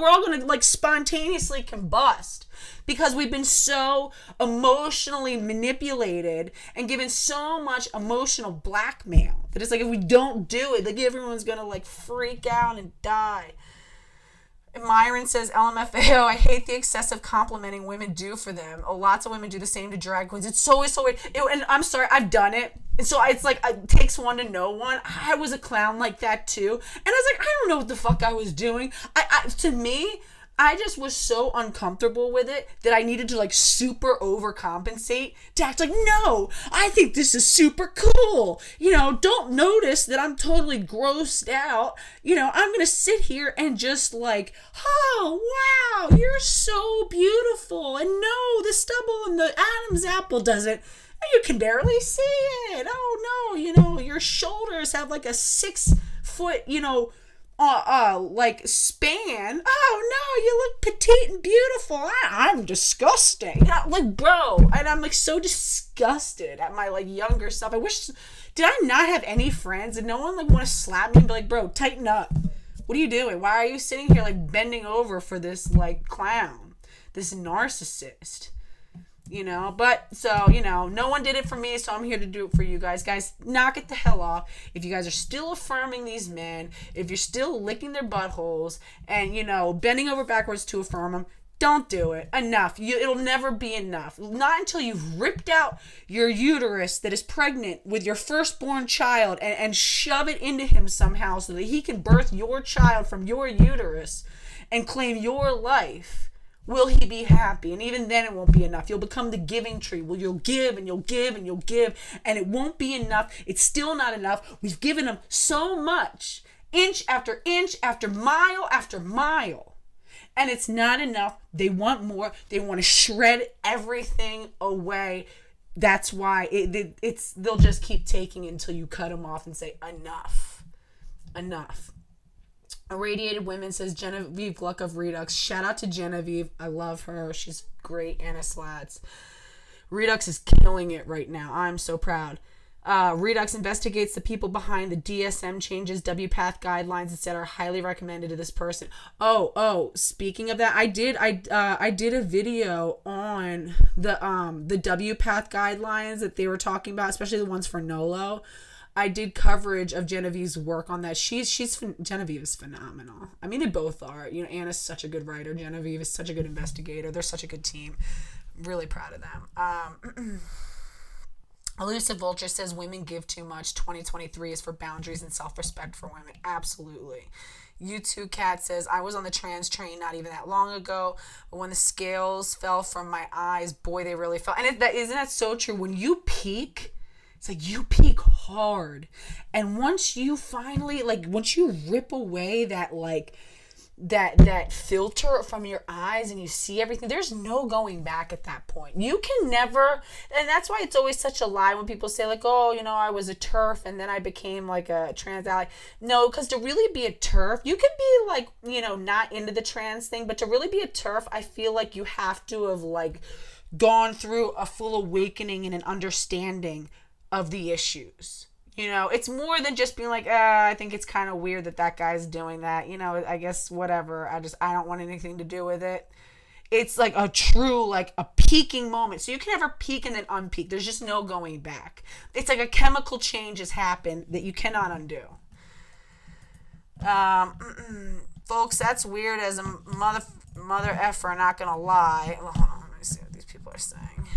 we're all going to spontaneously combust because we've been so emotionally manipulated and given so much emotional blackmail that it's like, if we don't do it, everyone's going to freak out and die. Myron says, LMFAO, I hate the excessive complimenting women do for them. Lots of women do the same to drag queens. It's so weird. And I'm sorry, I've done it. And so it's like, it takes one to know one. I was a clown like that too. And I was like, I don't know what the fuck I was doing. To me, I just was so uncomfortable with it that I needed to super overcompensate to act like, no, I think this is super cool. Don't notice that I'm totally grossed out. I'm going to sit here and just oh, wow, you're so beautiful. And no, the stubble and the Adam's apple doesn't. You can barely see it. Oh no, your shoulders have a 6 foot, span. Oh no, you look petite and beautiful. I'm disgusting. Bro, and I'm so disgusted at my younger self. I wish, did I not have any friends? Did no one want to slap me and be like, bro, tighten up. What are you doing? Why are you sitting here bending over for this clown, this narcissist? But so, no one did it for me, so I'm here to do it for you guys. Guys, knock it the hell off. If you guys are still affirming these men, if you're still licking their buttholes and, bending over backwards to affirm them, don't do it. Enough. It'll never be enough. Not until you've ripped out your uterus that is pregnant with your firstborn child and shove it into him somehow so that he can birth your child from your uterus and claim your life. Will he be happy? And even then it won't be enough. You'll become the giving tree. Well, you'll give and you'll give and you'll give, and it won't be enough. It's still not enough. We've given him so much, inch after mile after mile, and it's not enough. They want more. They want to shred everything away. That's why they'll just keep taking it until you cut them off and say, enough. Irradiated Women says, Genevieve Gluck of Redux. Shout out to Genevieve. I love her. She's great. Anna Slats. Redux is killing it right now. I'm so proud. Redux investigates the people behind the DSM changes, WPATH guidelines, etc. Highly recommended to this person. Oh, speaking of that, I did a video on the WPATH guidelines that they were talking about, especially the ones for NOLO. I did coverage of Genevieve's work on that. Genevieve is phenomenal. I mean, they both are. Anna's such a good writer. Genevieve is such a good investigator. They're such a good team. Really proud of them. Elusive Vulture says, women give too much. 2023 is for boundaries and self-respect for women. Absolutely. U2 Cat says, I was on the trans train not even that long ago, but when the scales fell from my eyes, boy, they really fell. And isn't that so true? When you peak, it's you peak hard. And once you finally, once you rip away that, that filter from your eyes and you see everything, there's no going back at that point. You can never, and that's why it's always such a lie when people say like, oh, you know, I was a TERF and then I became like a trans ally. No, because to really be a TERF, you can be like, you know, not into the trans thing, but to really be a TERF, I feel like you have to have like gone through a full awakening and an understanding of the issues. You know, it's more than just being like, I think it's kind of weird that guy's doing that. You know, I guess whatever. I don't want anything to do with it. It's like a true, like a peaking moment. So you can never peak and then unpeak. There's just no going back. It's like a chemical change has happened that you cannot undo. Folks, that's weird as a mother effer, not gonna lie. Well, hold on, let me see what these people are saying.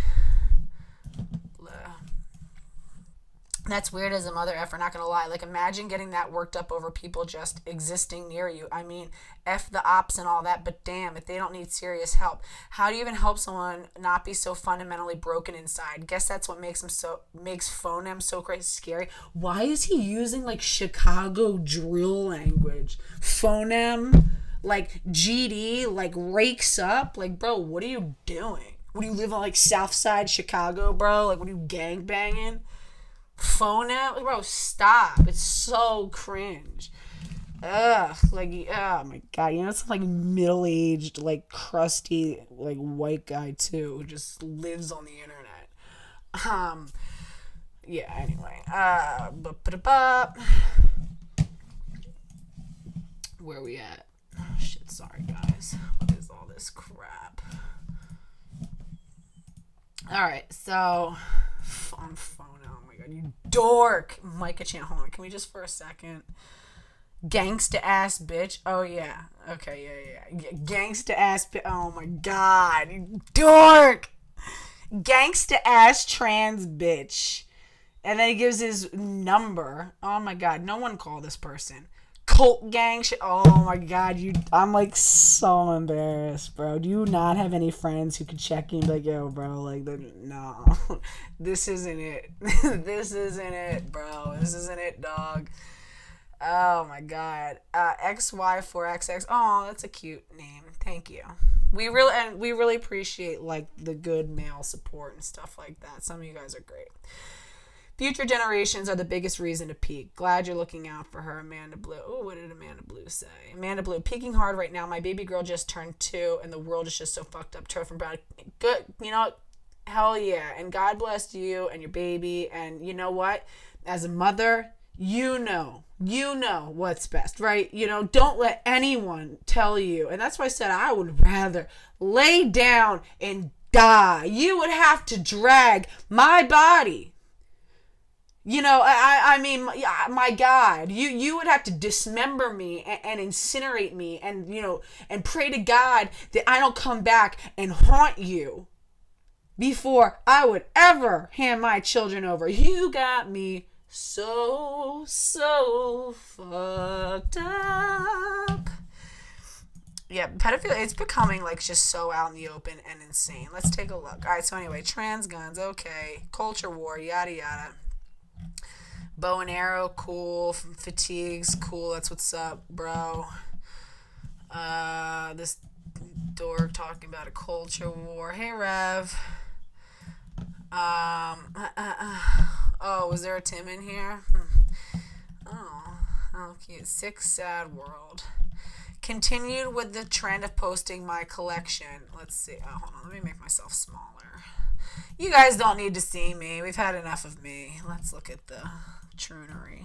That's weird as a mother effer, not gonna lie. Like, imagine getting that worked up over people just existing near you. I mean, F the ops and all that, but damn, if they don't need serious help, how do you even help someone not be so fundamentally broken inside? Guess that's what makes phonem so crazy scary. Why is he using like Chicago drill language? Phonem, like GD, like rakes up. Like, bro, what are you doing? What do you live on like South Side Chicago, bro? Like, what are you gang banging? Phone out, bro, stop. It's so cringe. Ugh, like, oh my god, you know, it's like middle-aged, like crusty, like white guy too, who just lives on the internet. Yeah, anyway, where are we at? Oh shit, sorry guys, what is all this crap? Alright, so on phone. You dork. Micah Chan, hold on. Can we just for a second? Gangsta ass bitch. Oh, yeah. Okay, yeah. Gangsta ass bitch. Oh, my God. You dork. Gangsta ass trans bitch. And then he gives his number. Oh, my God. No one call this person. Cult gang shit. Oh, my God. I'm, like, so embarrassed, bro. Do you not have any friends who could check you and be like, yo, bro, like, no. This isn't it. This isn't it, bro. This isn't it, dog. Oh, my God. XY4XX. Oh, that's a cute name. Thank you. We really appreciate, like, the good male support and stuff like that. Some of you guys are great. Future generations are the biggest reason to peak. Glad you're looking out for her, Amanda Blue. Oh, what did Amanda Blue say? Amanda Blue, peaking hard right now. My baby girl just turned 2, and the world is just so fucked up. Turf and Brown. Good. You know, hell yeah. And God bless you and your baby. And you know what? As a mother, you know what's best, right? You know, don't let anyone tell you. And that's why I said I would rather lay down and die. You would have to drag my body. You know, I mean, my God, you would have to dismember me and incinerate me and, you know, and pray to God that I don't come back and haunt you before I would ever hand my children over. You got me so fucked up. Yeah, pedophilia, it's becoming like just so out in the open and insane. Let's take a look. All right, so anyway, trans guns, okay. Culture war, yada yada. Bow and arrow, cool. Fatigues, cool. That's what's up, bro. This dork talking about a culture war. Hey, Rev. Oh, was there a Tim in here? Oh, cute. Sick, sad world. Continued with the trend of posting my collection. Let's see. Oh, hold on. Let me make myself smaller. You guys don't need to see me. We've had enough of me. Let's look at the troonery.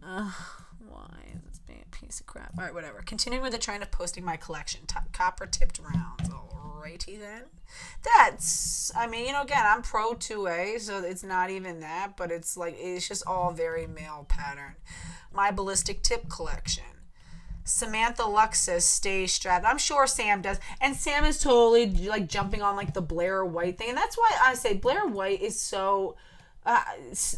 Why is this being a piece of crap? Alright, whatever. Continuing with the trend of posting my collection. Copper tipped rounds. Alrighty then. That's, I mean, you know, again, I'm pro 2A, so it's not even that, but it's like, it's just all very male pattern. My ballistic tip collection. Samantha Lux says stay strapped. I'm sure Sam does. And Sam is totally like jumping on like the Blair White thing. And that's why I say Blair White is so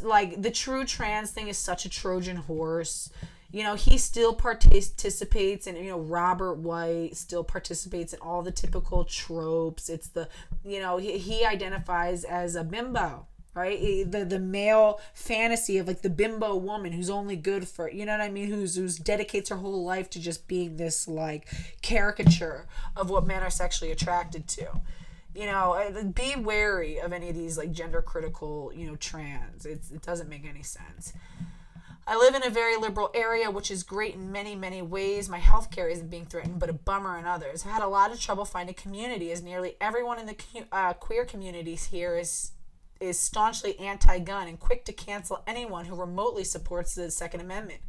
like the true trans thing is such a Trojan horse. You know, he still participates in, you know, Robert White still participates in all the typical tropes. It's the, you know, he identifies as a bimbo. right? The male fantasy of like the bimbo woman who's only good for, you know what I mean, who's dedicates her whole life to just being this like caricature of what men are sexually attracted to. You know, be wary of any of these like gender critical, you know, trans. It doesn't make any sense. I live in a very liberal area, which is great in many, many ways. My healthcare isn't being threatened, but a bummer in others. I've had a lot of trouble finding community, as nearly everyone in the queer communities here is staunchly anti-gun and quick to cancel anyone who remotely supports the Second Amendment.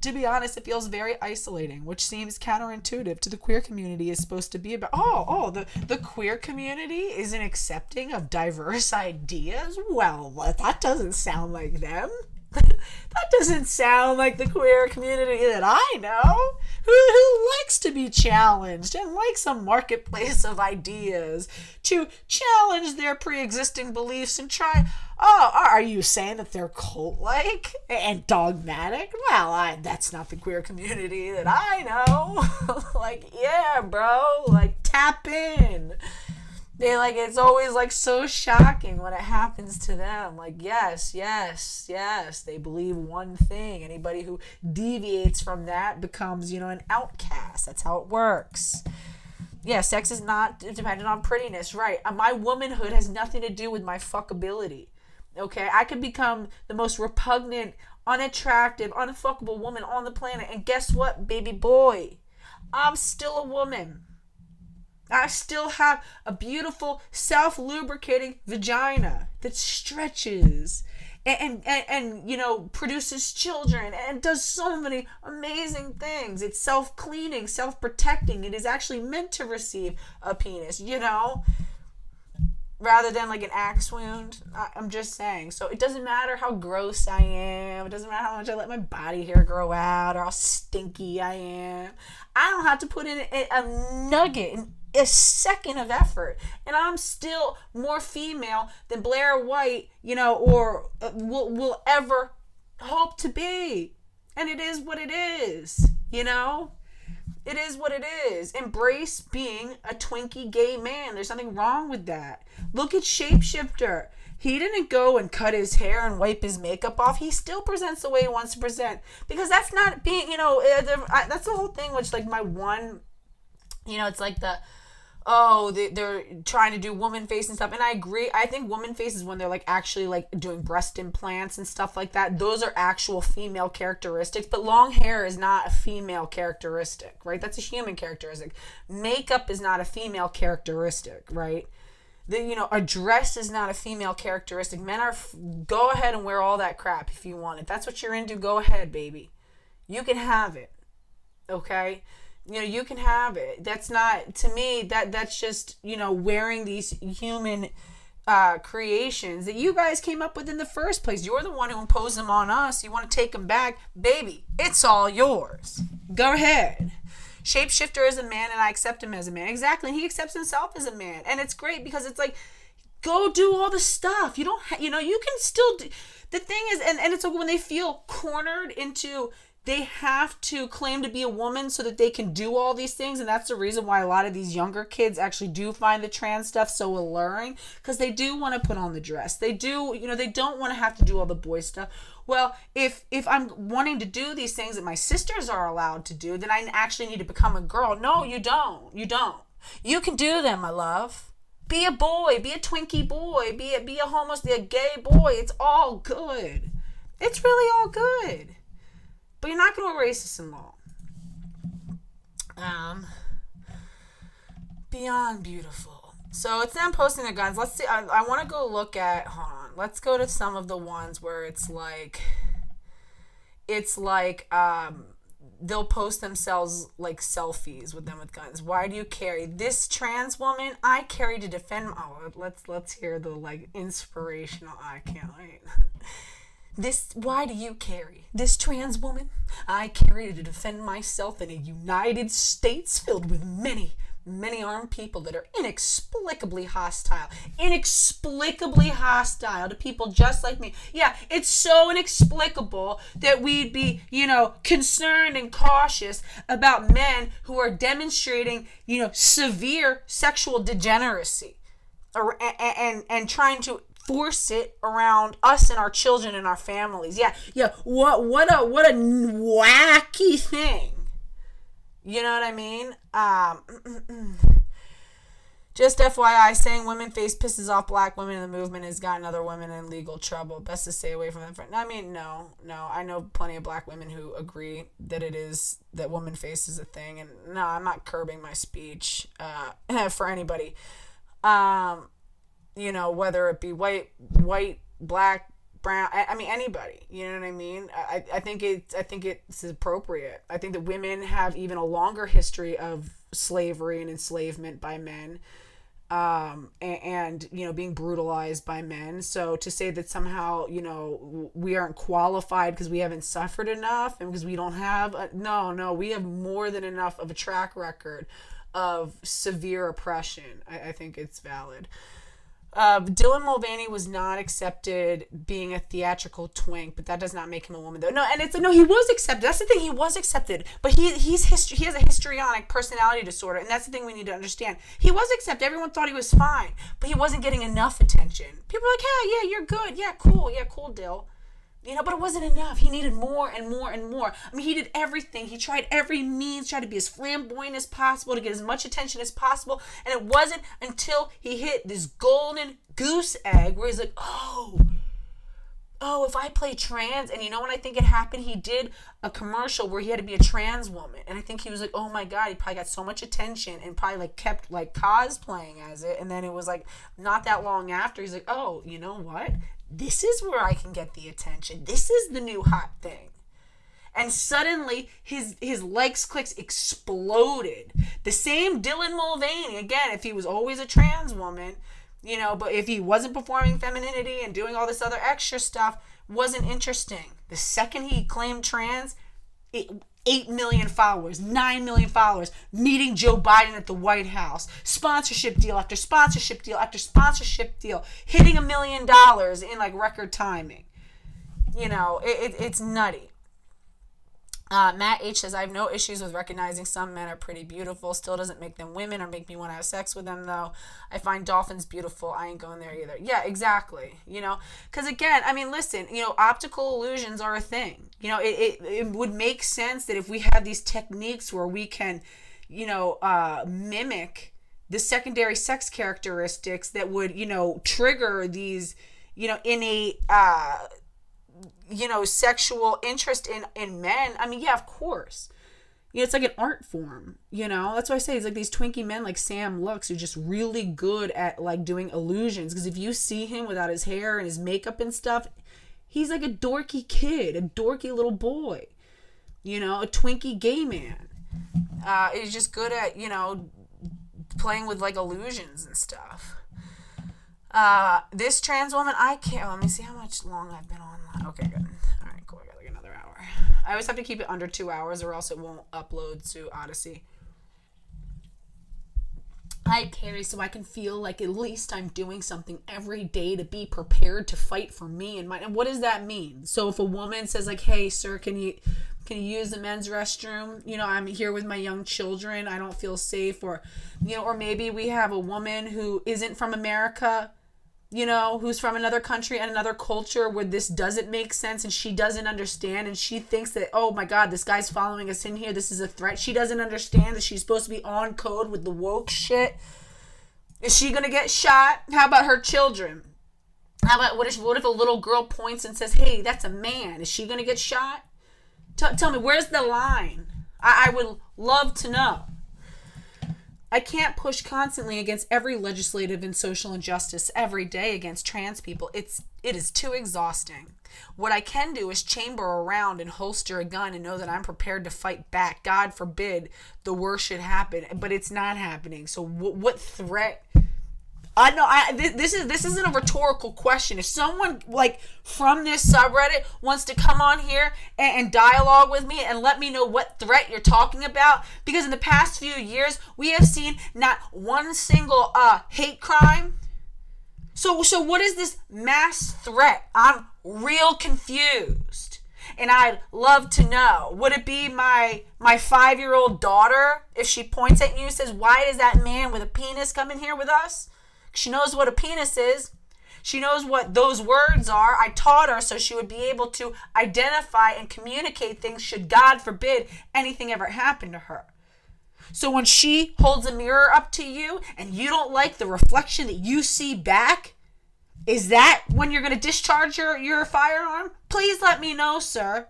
To be honest, it feels very isolating, which seems counterintuitive to the queer community is supposed to be about. The queer community isn't accepting of diverse ideas? Well, that doesn't sound like them. That doesn't sound like the queer community that I know, who likes to be challenged and likes a marketplace of ideas to challenge their pre-existing beliefs and try. Oh, are you saying that they're cult-like and dogmatic? Well, that's not the queer community that I know. Like, yeah, bro, like, tap in. They like, it's always like so shocking when it happens to them. Like, yes, they believe one thing. Anybody who deviates from that becomes, you know, an outcast. That's how it works. Yeah, sex is not dependent on prettiness, right? My womanhood has nothing to do with my fuckability. Okay, I could become the most repugnant, unattractive, unfuckable woman on the planet, and guess what, baby boy? I'm still a woman. I still have a beautiful self-lubricating vagina that stretches and you know, produces children and does so many amazing things. It's self-cleaning, self-protecting. It is actually meant to receive a penis, you know, rather than like an axe wound. I'm just saying. So it doesn't matter how gross I am. It doesn't matter how much I let my body hair grow out or how stinky I am. I don't have to put in a nugget, a second of effort, and I'm still more female than Blair White, you know, or will ever hope to be. And it is what it is, you know. It is what it is. Embrace being a Twinkie gay man. There's nothing wrong with that. Look at Shapeshifter. He didn't go and cut his hair and wipe his makeup off. He still presents the way he wants to present, because that's not being, you know, that's the whole thing. Which, like, my one, you know, it's like they're trying to do woman face and stuff, and I agree. I think woman face is when they're like actually like doing breast implants and stuff like that. Those are actual female characteristics, but long hair is not a female characteristic, right? That's a human characteristic. Makeup is not a female characteristic, right? You know, a dress is not a female characteristic. Men are go ahead and wear all that crap if you want it. That's what you're into. Go ahead, baby. You can have it. Okay? You know, you can have it. That's not, to me, that's just, you know, wearing these human creations that you guys came up with in the first place. You're the one who imposed them on us. You want to take them back? Baby, it's all yours. Go ahead. Shapeshifter is a man, and I accept him as a man. Exactly. And he accepts himself as a man. And it's great because it's like, go do all the stuff. You don't, you know, you can still do. The thing is, and it's like when they feel cornered into, they have to claim to be a woman so that they can do all these things. And that's the reason why a lot of these younger kids actually do find the trans stuff so alluring, because they do want to put on the dress. They do, you know, they don't want to have to do all the boy stuff. Well, if I'm wanting to do these things that my sisters are allowed to do, then I actually need to become a girl. No, you don't. You don't. You can do them, my love. Be a boy. Be a Twinkie boy. Be a gay boy. It's all good. It's really all good. But you're not going to erase this in law. Beyond beautiful. So it's them posting their guns. Let's see. I want to go look at. Hold on. Let's go to some of the ones where it's like they'll post themselves like selfies with them with guns. Why do you carry this trans woman? I carry to defend. Let's hear the like inspirational. I can't wait. Why do you carry? This trans woman? I carry to defend myself in a United States filled with many, many armed people that are inexplicably hostile to people just like me. Yeah, it's so inexplicable that we'd be, you know, concerned and cautious about men who are demonstrating, you know, severe sexual degeneracy and trying to force it around us and our children and our families. Yeah. What a wacky thing. You know what I mean? Just FYI, saying women face pisses off black women in the movement has gotten other women in legal trouble. Best to stay away from them. I mean, no. I know plenty of black women who agree that woman face is a thing. And no, I'm not curbing my speech for anybody. Whether it be white, black, brown, I mean, anybody. You know what I mean? I think it's appropriate. I think that women have even a longer history of slavery and enslavement by men. And being brutalized by men. So to say that somehow, we aren't qualified because we haven't suffered enough and because we don't have, no, we have more than enough of a track record of severe oppression. I think it's valid. Dylan Mulvaney was not accepted being a theatrical twink, but that does not make him a woman, though. He was accepted. That's the thing. He was accepted, but he has a histrionic personality disorder, and that's the thing we need to understand. He was accepted. Everyone thought he was fine, but he wasn't getting enough attention. People were like, yeah, you're good. Yeah, cool, Dill. But it wasn't enough. He needed more and more and more. I mean, he did everything. He tried every means, tried to be as flamboyant as possible, to get as much attention as possible. And it wasn't until he hit this golden goose egg where he's like, oh, if I play trans. And when I think it happened? He did a commercial where he had to be a trans woman. And I think he was like, oh my God, he probably got so much attention and probably kept cosplaying as it. And then it was not that long after, he's like, oh, you know what? This is where I can get the attention. This is the new hot thing. And suddenly, his likes clicks exploded. The same Dylan Mulvaney, again, if he was always a trans woman, but if he wasn't performing femininity and doing all this other extra stuff, wasn't interesting. The second he claimed trans, 8 million followers, 9 million followers, meeting Joe Biden at the White House, sponsorship deal after sponsorship deal after sponsorship deal, hitting $1 million in record timing. It's nutty. Matt H says, I have no issues with recognizing some men are pretty beautiful. Still doesn't make them women or make me want to have sex with them, though. I find dolphins beautiful. I ain't going there either. Yeah, exactly. Because again, I mean, listen, optical illusions are a thing. It would make sense that if we have these techniques where we can, mimic the secondary sex characteristics that would, trigger these, innate, sexual interest in men. I mean, yeah, of course. It's like an art form, That's why I say it's like these twinkie men like Sam Lux who are just really good at doing illusions. Because if you see him without his hair and his makeup and stuff, he's like a dorky kid, a dorky little boy, a twinkie gay man. He's just good at, playing with illusions and stuff. This trans woman, I can't, let me see how much long I've been online. Okay, good. All right, cool. I got another hour. I always have to keep it under 2 hours or else it won't upload to Odyssey. Hi, Carrie, so I can feel like at least I'm doing something every day to be prepared to fight for me and mine. And what does that mean? So if a woman says hey, sir, can you use the men's restroom? I'm here with my young children. I don't feel safe. Or, or maybe we have a woman who isn't from America, who's from another country and another culture where this doesn't make sense and she doesn't understand and she thinks that, oh my God, this guy's following us in here. This is a threat. She doesn't understand that she's supposed to be on code with the woke shit. Is she going to get shot? How about her children? How about what if a little girl points and says, hey, that's a man? Is she going to get shot? Tell me, where's the line? I would love to know. I can't push constantly against every legislative and social injustice every day against trans people. It is too exhausting. What I can do is chamber around and holster a gun and know that I'm prepared to fight back. God forbid the worst should happen, but it's not happening. So what threat? I know this isn't a rhetorical question. If someone from this subreddit wants to come on here and dialogue with me and let me know what threat you're talking about, because in the past few years we have seen not one single hate crime. So what is this mass threat? I'm real confused. And I'd love to know. Would it be my 5-year-old daughter if she points at you and says, why is that man with a penis come in here with us? She knows what a penis is. She knows what those words are. I taught her so she would be able to identify and communicate things should, God forbid, anything ever happen to her. So when she holds a mirror up to you and you don't like the reflection that you see back, is that when you're going to discharge your firearm? Please let me know, sir.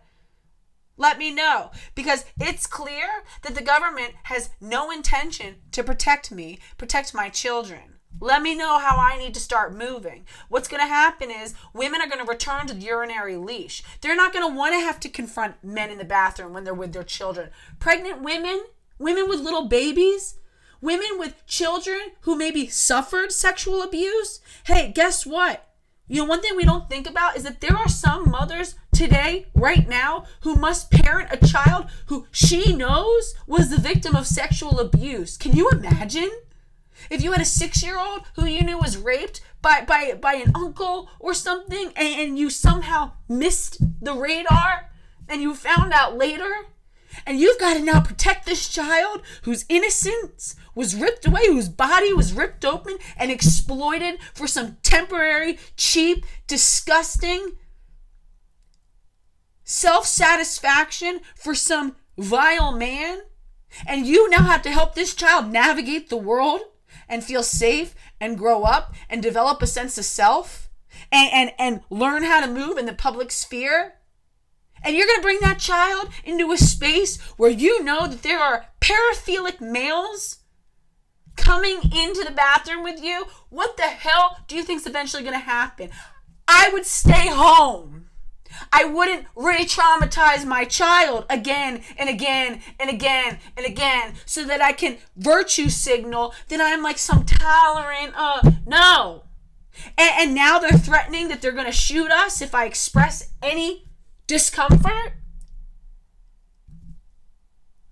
Let me know. Because it's clear that the government has no intention to protect me, protect my children. Let me know how I need to start moving. What's going to happen is women are going to return to the urinary leash. They're not going to want to have to confront men in the bathroom when they're with their children. Pregnant women with little babies, women with children who maybe suffered sexual abuse. Hey, guess what? You know, one thing we don't think about is that there are some mothers today, right now, who must parent a child who she knows was the victim of sexual abuse. Can you imagine? If you had a 6-year-old who you knew was raped by an uncle or something, and you somehow missed the radar, and you found out later, and you've got to now protect this child whose innocence was ripped away, whose body was ripped open and exploited for some temporary, cheap, disgusting self-satisfaction for some vile man. And you now have to help this child navigate the world and feel safe and grow up and develop a sense of self and learn how to move in the public sphere. And you're going to bring that child into a space where you know that there are paraphilic males coming into the bathroom with you. What the hell do you think is eventually going to happen? I would stay home. I wouldn't re-traumatize my child again and again and again and again so that I can virtue signal that I'm like some tolerant, no. And now they're threatening that they're going to shoot us if I express any discomfort.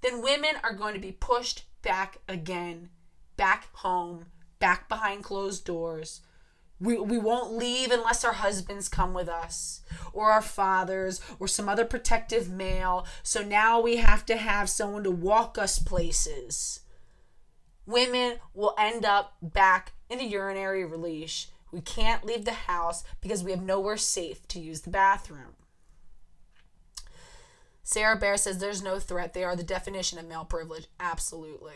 Then women are going to be pushed back again, back home, back behind closed doors. We won't leave unless our husbands come with us, or our fathers, or some other protective male. So now we have to have someone to walk us places. Women will end up back in the urinary leash. We can't leave the house because we have nowhere safe to use the bathroom. Sarah Bear says there's no threat. They are the definition of male privilege. Absolutely.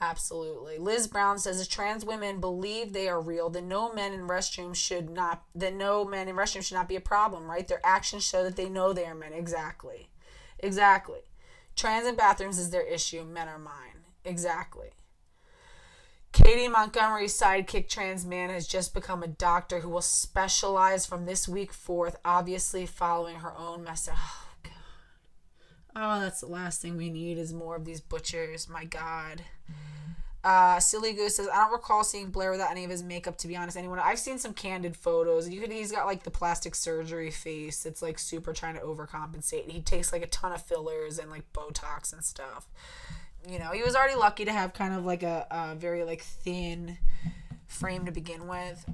Absolutely. Liz Brown says, as trans women believe they are real, then no men in restrooms should not be a problem, right? Their actions show that they know they are men. Exactly. Trans in bathrooms is their issue. Men are mine. Exactly. Katie Montgomery's sidekick trans man has just become a doctor who will specialize from this week forth, obviously following her own message. Oh, God. Oh, that's the last thing we need is more of these butchers. My God. Silly Goose says, I don't recall seeing Blair without any of his makeup, to be honest. I've seen some candid photos. He's got like the plastic surgery face that's like super trying to overcompensate. He takes like a ton of fillers and like Botox and stuff. You know, he was already lucky to have kind of like a very like thin frame to begin with.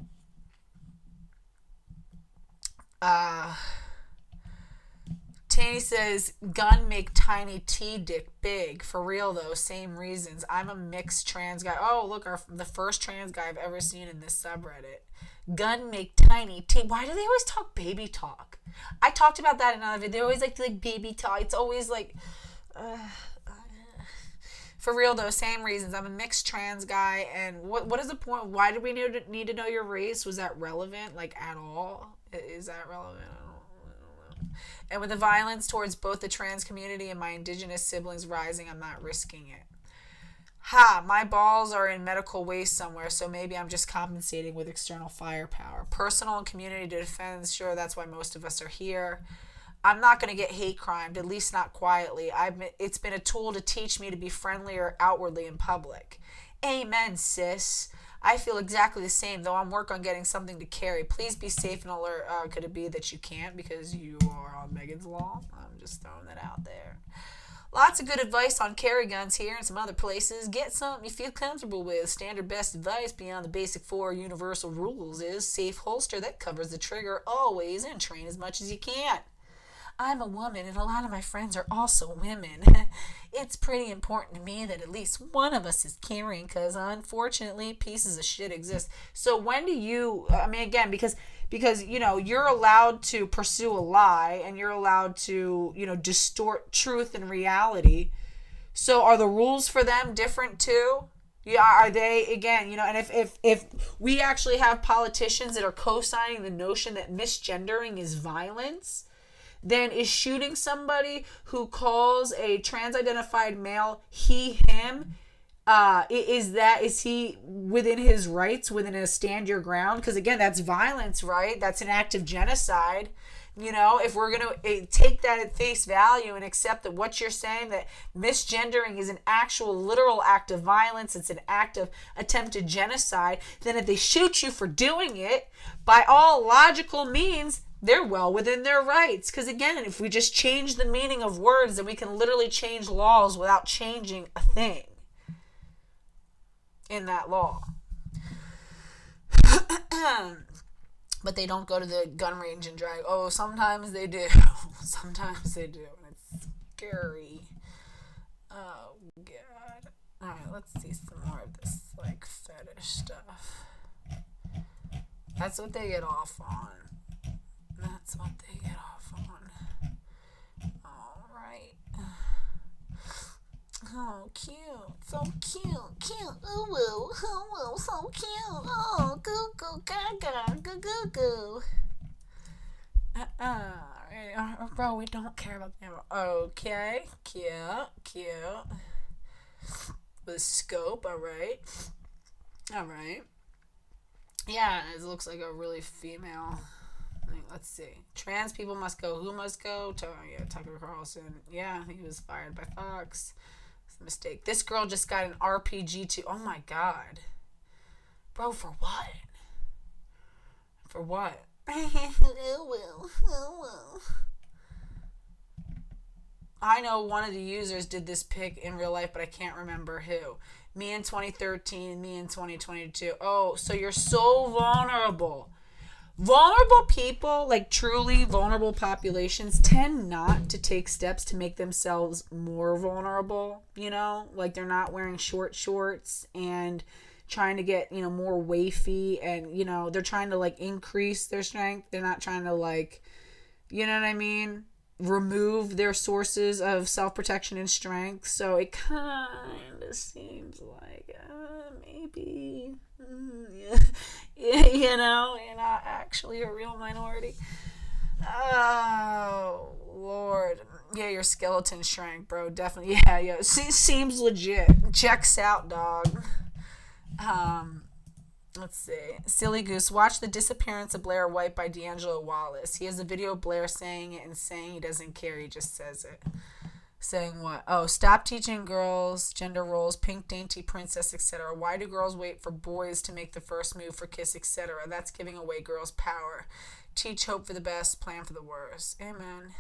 Tanny says, gun make tiny T dick big. For real though, same reasons. I'm a mixed trans guy. Oh, look, the first trans guy I've ever seen in this subreddit. Gun make tiny T. Why do they always talk baby talk? I talked about that in another video. They always like baby talk. It's always like... For real though, same reasons. I'm a mixed trans guy, and what is the point? Why do we need to know your race? Was that relevant, like, at all? Is that relevant? I don't know. And with the violence towards both the trans community and my indigenous siblings rising, I'm not risking it. My balls are in medical waste somewhere, so maybe I'm just compensating with external firepower. Personal and community defense, sure, that's why most of us are here. I'm not going to get hate crimed, at least not quietly. It's been a tool to teach me to be friendlier outwardly in public. Amen, sis. I feel exactly the same, though I'm working on getting something to carry. Please be safe and alert. Could it be that you can't because you are on Megan's Law? I'm just throwing that out there. Lots of good advice on carry guns here and some other places. Get something you feel comfortable with. Standard best advice beyond the basic 4 universal rules is safe holster that covers the trigger always and train as much as you can. I'm a woman and a lot of my friends are also women. It's pretty important to me that at least one of us is caring, because unfortunately pieces of shit exist. So when do you, I mean, again, because you're allowed to pursue a lie and you're allowed to distort truth and reality. So are the rules for them different too? Yeah, are they, again, and if we actually have politicians that are co-signing the notion that misgendering is violence, then is shooting somebody who calls a trans-identified male he, him, is he within his rights, within a stand your ground? Because again, that's violence, right? That's an act of genocide. If we're going to take that at face value and accept that what you're saying, that misgendering is an actual literal act of violence, it's an act of attempted genocide, then if they shoot you for doing it, by all logical means, they're well within their rights. Because again, if we just change the meaning of words, then we can literally change laws without changing a thing in that law. But they don't go to the gun range and drag. Oh, sometimes they do. Sometimes they do. And it's scary. Oh, God. Alright, let's see some more of this, fetish stuff. That's what they get off on. That's what they get off on. Alright. Oh, cute. So cute. Cute. Ooh, ooh, so cute. Oh, goo goo gaga. Goo goo goo. Bro, we don't care about them. Okay. Cute. With a scope, alright. Yeah, it looks like a really female. Let's see. Trans people must go. Who must go? Tucker Carlson. Yeah, he was fired by Fox. It's a mistake. This girl just got an RPG too. Oh my God. Bro, for what? For what? I know one of the users did this pic in real life, but I can't remember who. Me in 2013, me in 2022. Oh, so you're so vulnerable. Vulnerable people, truly vulnerable populations, tend not to take steps to make themselves more vulnerable, they're not wearing short shorts and trying to get, more wafy, and, they're trying to, increase their strength. They're not trying to, you know what I mean? Remove their sources of self-protection and strength. So it kind of seems like maybe... you're not actually a real minority. Oh, Lord. Yeah, your skeleton shrank, bro. Definitely. Yeah. Seems legit. Checks out, dog. Let's see. Silly Goose. Watch The Disappearance of Blair White by D'Angelo Wallace. He has a video of Blair saying it and saying he doesn't care. He just says it. Saying what? Oh, stop teaching girls gender roles, pink dainty princess, etc. Why do girls wait for boys to make the first move for kiss, etc.? That's giving away girls' power. Teach hope for the best, plan for the worst. Amen.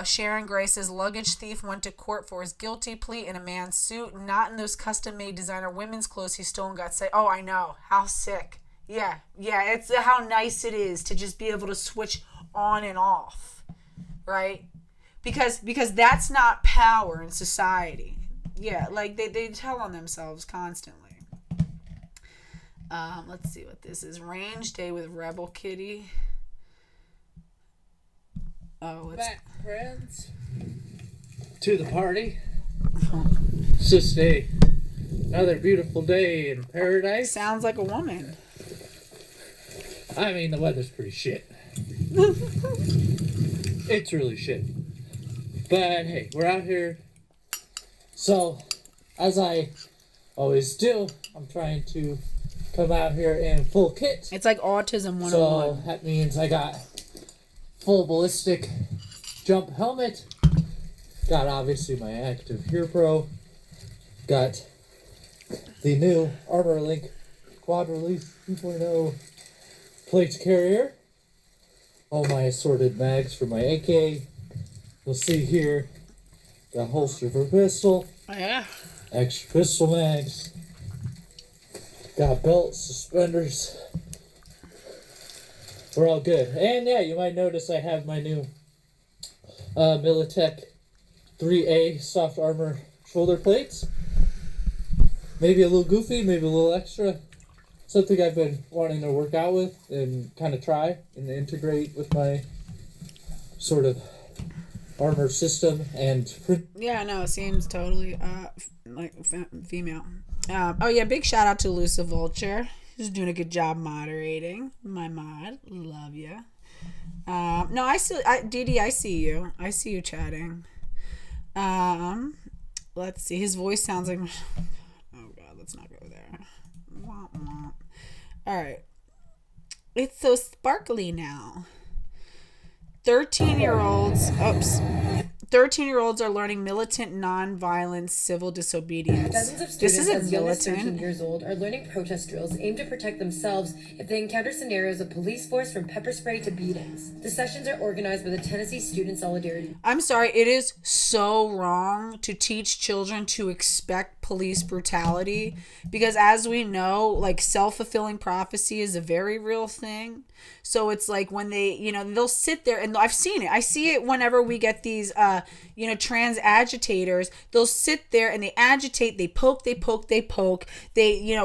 Sharon Grace's luggage thief went to court for his guilty plea in a man's suit, not in those custom-made designer women's clothes he stole and got sick. Oh, I know. How sick. Yeah. It's how nice it is to just be able to switch on and off. Right? Because that's not power in society. Yeah, they tell on themselves constantly. Let's see what this is. Range Day with Rebel Kitty. Oh, it's back, friends, to the party. It's just another beautiful day in paradise. Sounds like a woman. I mean, the weather's pretty shit. It's really shit. But hey, we're out here. So, as I always do, I'm trying to come out here in full kit. It's like autism 101. So that means I got full ballistic jump helmet. Got obviously my active Here Pro. Got the new Armor Link Quad Release 2.0 plate carrier. All my assorted mags for my AK. You'll see here, got holster for pistol. Oh, yeah. Extra pistol mags. Got belts, suspenders. we're all good. And yeah, you might notice I have my new Militech 3A soft armor shoulder plates. Maybe a little goofy, maybe a little extra. Something I've been wanting to work out with and kind of try and integrate with my sort of armor system. And yeah, no, it seems totally like female. Oh yeah, big shout out to Lusa Vulture. He's doing a good job moderating. My mod, love ya. No, Dee, I see you. I see you chatting. Let's see. His voice sounds like. Oh God, let's not go there. Wah, wah. All right. It's so sparkly now. 13-year-olds. Oops. 13-year-olds are learning militant, non-violent civil disobedience. Dozens of students as young as 13 years old are learning protest drills aimed to protect themselves if they encounter scenarios of police force from pepper spray to beatings. The sessions are organized by the Tennessee Student Solidarity. I'm sorry, it is so wrong to teach children to expect police brutality because, as we know, like, self-fulfilling prophecy is a very real thing. So it's like when they, they'll sit there, and I've seen it. I see it whenever we get these, trans agitators. They'll sit there and they agitate, they poke. They,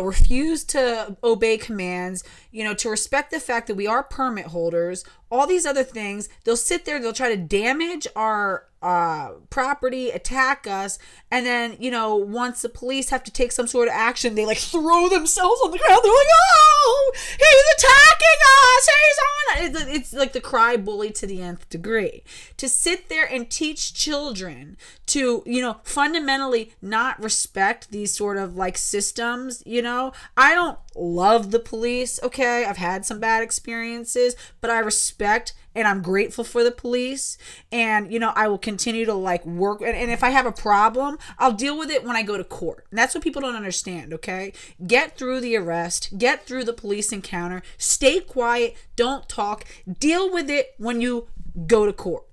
refuse to obey commands, to respect the fact that we are permit holders, all these other things. They'll sit there, they'll try to damage our property, attack us, and then once the police have to take some sort of action, they like throw themselves on the ground. They're like, oh, he's attacking us, he's on. It's like the cry bully to the nth degree. To sit there and teach children to fundamentally not respect these sort of like systems. I don't love the police, okay? I've had some bad experiences, but I respect and I'm grateful for the police, and I will continue to like work, and if I have a problem, I'll deal with it when I go to court. And that's what people don't understand, okay? Get through the arrest, get through the police encounter, stay quiet, don't talk, deal with it when you go to court.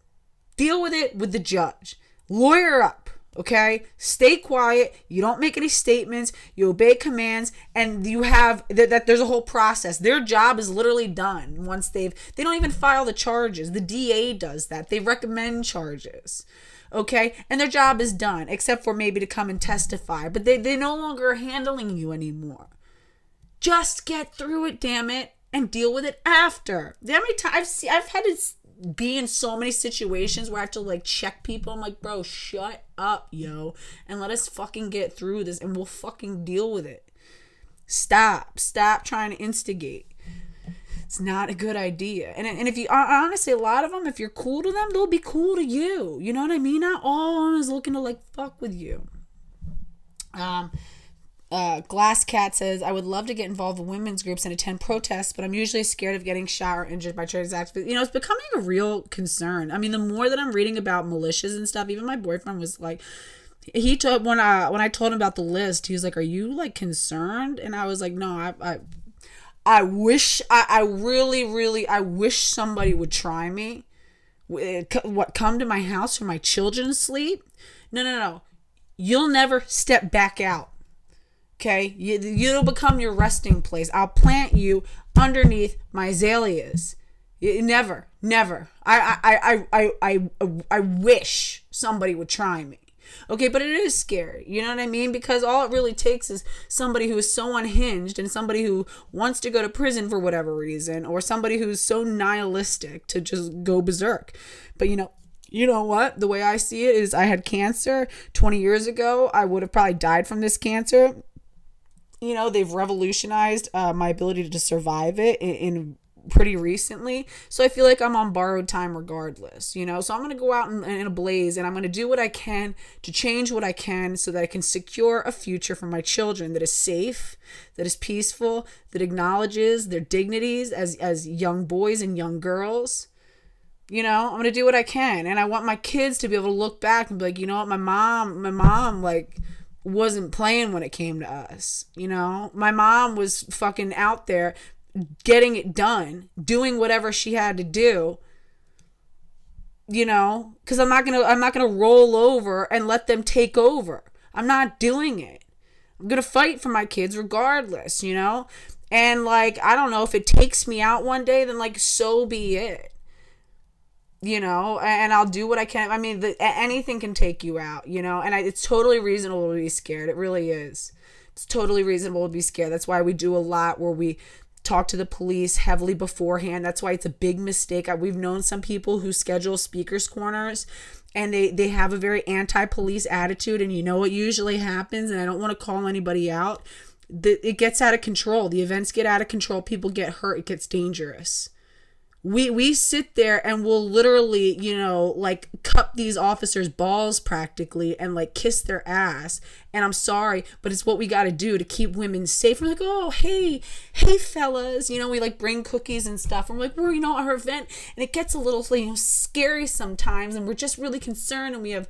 Deal with it with the judge. Lawyer up. Okay, stay quiet. You don't make any statements. You obey commands, and you have that. There's a whole process. Their job is literally done once they don't even file the charges. The DA does that. They recommend charges. Okay, and their job is done, except for maybe to come and testify. But they no longer are handling you anymore. Just get through it, damn it, and deal with it after. How many times I've had to be in so many situations where I have to like check people. I'm like, bro, shut up, yo, and let us fucking get through this, and we'll fucking deal with it. Stop trying to instigate. It's not a good idea. And if you honestly, a lot of them, if you're cool to them, they'll be cool to you. You know what I mean? Not all of them is looking to like fuck with you. Glass Cat says, I would love to get involved with women's groups and attend protests, but I'm usually scared of getting shot or injured by trans activists. It's becoming a real concern. I mean, the more that I'm reading about militias and stuff, even my boyfriend was like, he told when I told him about the list, he was like, "Are you like concerned?" And I was like, "No, I wish I really wish somebody would try me. Come to my house for my children to sleep? No. You'll never step back out. Okay, it'll become your resting place. I'll plant you underneath my azaleas. Never. I wish somebody would try me. Okay, but it is scary. You know what I mean? Because all it really takes is somebody who is so unhinged and somebody who wants to go to prison for whatever reason, or somebody who's so nihilistic to just go berserk. But you know what? The way I see it is, I had cancer 20 years ago. I would have probably died from this cancer. They've revolutionized my ability to survive it in pretty recently. So I feel like I'm on borrowed time regardless, So I'm going to go out in a blaze, and I'm going to do what I can to change what I can so that I can secure a future for my children that is safe, that is peaceful, that acknowledges their dignities as young boys and young girls. I'm going to do what I can. And I want my kids to be able to look back and be like, you know what, my mom, like, wasn't playing when it came to us. My mom was fucking out there getting it done, doing whatever she had to do, because I'm not gonna roll over and let them take over. I'm not doing it. I'm gonna fight for my kids regardless, And like, I don't know, if it takes me out one day, then like, so be it. You know, and I'll do what I can. I mean, anything can take you out, you know, and it's totally reasonable to be scared. It really is. It's totally reasonable to be scared. That's why we do a lot where we talk to the police heavily beforehand. That's why it's a big mistake. We've known some people who schedule speakers corners and they have a very anti-police attitude, and you know what usually happens, and I don't want to call anybody out. It gets out of control. The events get out of control. People get hurt. It gets dangerous. We sit there and we'll literally, you know, like cup these officers' balls practically and like kiss their ass. And I'm sorry, but it's what we got to do to keep women safe. We're like, oh, hey fellas, you know, we like bring cookies and stuff. And we're like, we're, you know, our event, and it gets a little, you know, scary sometimes. And we're just really concerned. And we have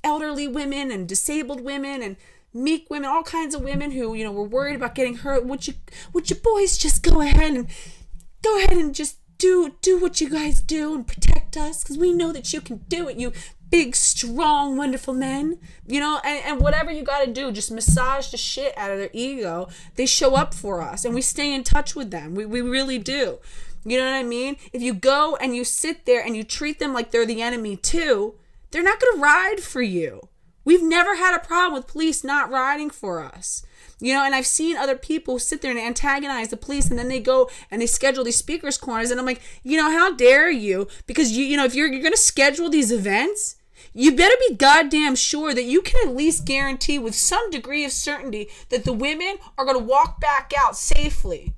elderly women and disabled women and meek women, all kinds of women who, you know, we're worried about getting hurt. Would you boys just go ahead and just do what you guys do and protect us, because we know that you can do it, you big, strong, wonderful men, you know, and whatever you got to do, just massage the shit out of their ego. They show up for us and we stay in touch with them. We really do. You know what I mean? If you go and you sit there and you treat them like they're the enemy too, they're not going to ride for you. We've never had a problem with police not riding for us. You know, and I've seen other people sit there and antagonize the police, and then they go and they schedule these speakers corners, and I'm like, you know, how dare you? Because you know, if you're going to schedule these events, you better be goddamn sure that you can at least guarantee with some degree of certainty that the women are going to walk back out safely.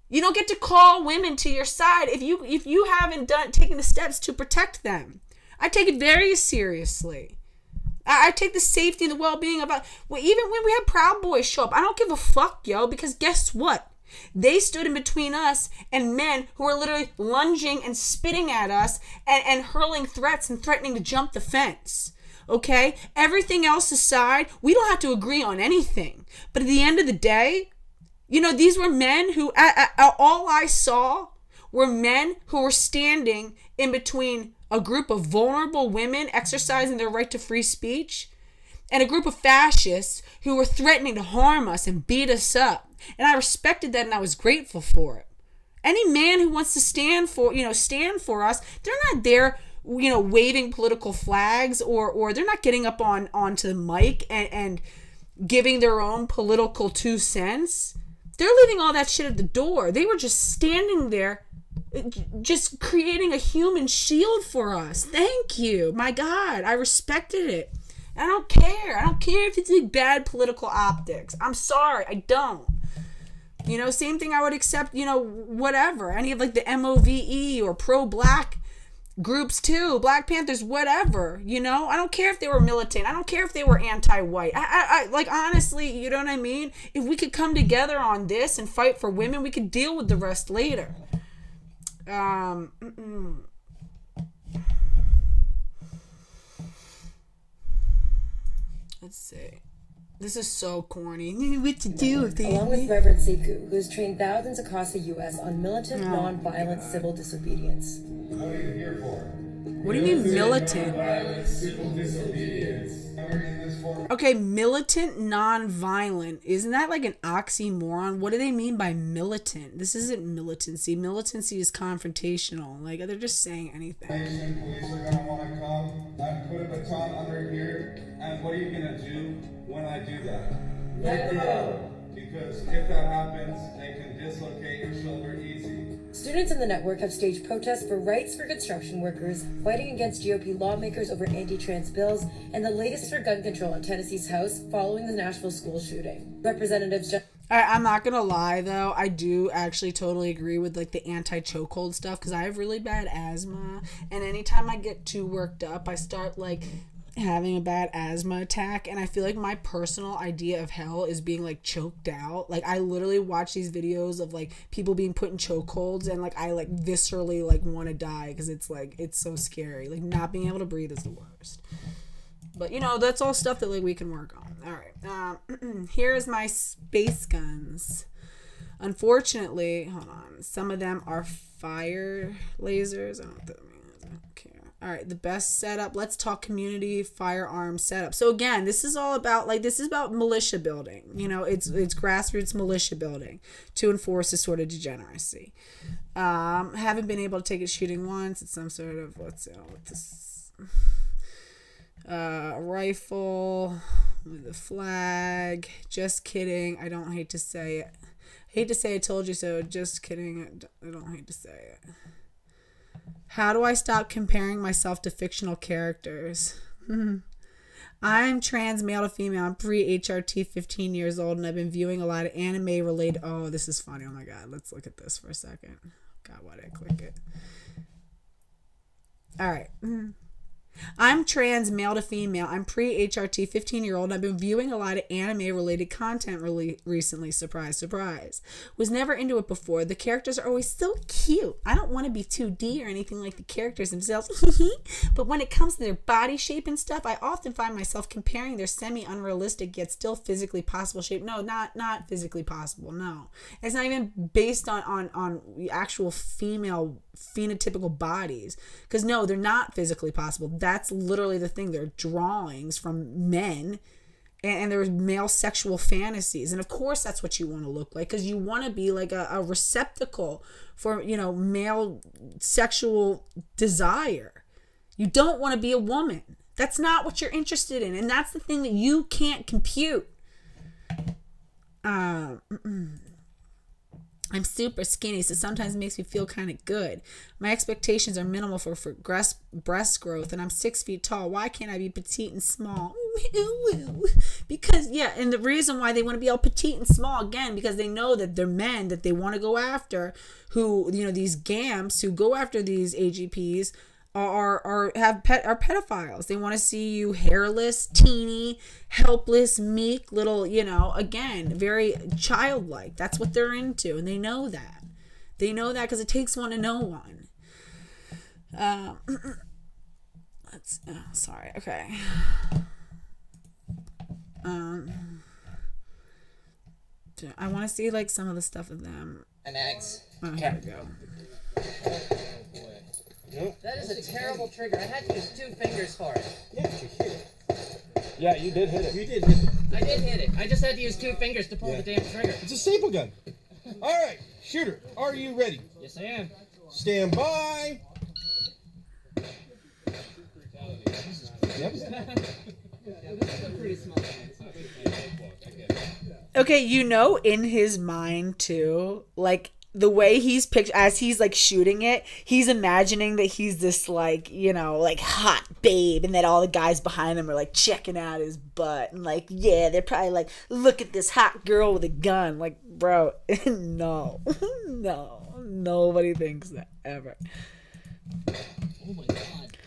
You don't get to call women to your side if you haven't taken the steps to protect them. I take it very seriously. I take the safety and the well-being of, well, even when we have Proud Boys show up, I don't give a fuck, yo, because guess what? They stood in between us and men who were literally lunging and spitting at us and hurling threats and threatening to jump the fence. Okay? Everything else aside, we don't have to agree on anything. But at the end of the day, you know, these were men who, all I saw were men who were standing in between a group of vulnerable women exercising their right to free speech and a group of fascists who were threatening to harm us and beat us up. And I respected that, and I was grateful for it. Any man who wants to stand for us, they're not there, you know, waving political flags or they're not getting up onto the mic and giving their own political 2 cents. They're leaving all that shit at the door. They were just standing there, just creating a human shield for us. Thank you. My God, I respected it. I don't care. I don't care if it's like bad political optics. I'm sorry. I don't. You know, same thing I would accept, you know, whatever. Any of like the MOVE or pro-black groups too. Black Panthers, whatever. You know, I don't care if they were militant. I don't care if they were anti-white. I like, honestly, you know what I mean? If we could come together on this and fight for women, we could deal with the rest later. Let's see. This is so corny. What to do if they... Along with Reverend Sekou, who has trained thousands across the U.S. on militant, non-violent civil disobedience. What are you here for? What do you mean militant? Non-violent civil disobedience. Okay, militant, non-violent. Isn't that like an oxymoron? What do they mean by militant? This isn't militancy. Militancy is confrontational. Like, they're just saying anything. Police are gonna want to come and put a baton under here. And what are you gonna do when I do that? Let go. Because if that happens, they can dislocate your shoulder easy. Students in the network have staged protests for rights for construction workers, fighting against GOP lawmakers over anti-trans bills, and the latest for gun control in Tennessee's House following the Nashville school shooting. Representatives I'm not gonna lie though, I do actually totally agree with like the anti-chokehold stuff, because I have really bad asthma, and anytime I get too worked up, I start like having a bad asthma attack, and I feel like my personal idea of hell is being like choked out. Like, I literally watch these videos of like people being put in chokeholds, and like I like viscerally like want to die, because it's like, it's so scary. Like, not being able to breathe is the worst. But you know, that's all stuff that like we can work on. All right, here is my space guns. Unfortunately, hold on, some of them are fire lasers. I don't know what that means. I don't care. All right, the best setup. Let's talk community firearm setup. So again, this is all about this is about militia building. You know, it's grassroots militia building to enforce this sort of degeneracy. Haven't been able to take it shooting once. It's some sort of a rifle with a flag. Just kidding. I don't hate to say it. Hate to say I told you so. Just kidding. I don't hate to say it. How do I stop comparing myself to fictional characters? I'm trans male to female. I'm pre-HRT, 15 years old, and I've been viewing a lot of anime related. Oh, this is funny. Oh my God. Let's look at this for a second. God, why did I click it? All right. I'm trans male to female. I'm pre-HRT, 15-year-old. I've been viewing a lot of anime-related content recently. Surprise, surprise. Was never into it before. The characters are always so cute. I don't want to be 2D or anything like the characters themselves. But when it comes to their body shape and stuff, I often find myself comparing their semi-unrealistic yet still physically possible shape. No, not physically possible. No. It's not even based on actual female phenotypical bodies. Because no, they're not physically possible. That's literally the thing. They're drawings from men, and there's male sexual fantasies. And of course that's what you want to look like, because you want to be like a receptacle for, you know, male sexual desire. You don't want to be a woman. That's not what you're interested in. And that's the thing that you can't compute. I'm super skinny, so sometimes it makes me feel kind of good. My expectations are minimal for breast growth, and I'm 6 feet tall. Why can't I be petite and small? Because, yeah, and the reason why they want to be all petite and small, again, because they know that they're men that they want to go after, who, you know, these gamps who go after these AGPs are pedophiles. They want to see you hairless, teeny, helpless, meek, little, you know, again, very childlike. That's what they're into, and they know that. They know that because it takes one to know one. Sorry. Okay. I want to see like some of the stuff of them. An X. Oh, here we go. Nope. That is a terrible trigger. I had to use 2 fingers for it. Yeah, but you hit it. Yeah, you did hit it. You did hit it. I did hit it. I just had to use 2 fingers to pull the damn trigger. It's a staple gun. All right, shooter, are you ready? Yes, I am. Stand by. Yep. Okay, you know, in his mind too, like the way he's pictured as he's like shooting it, he's imagining that he's this like, you know, like hot babe, and that all the guys behind him are like checking out his butt, and like, yeah, they're probably like, look at this hot girl with a gun. Like, bro, no, nobody thinks that ever. Oh my God.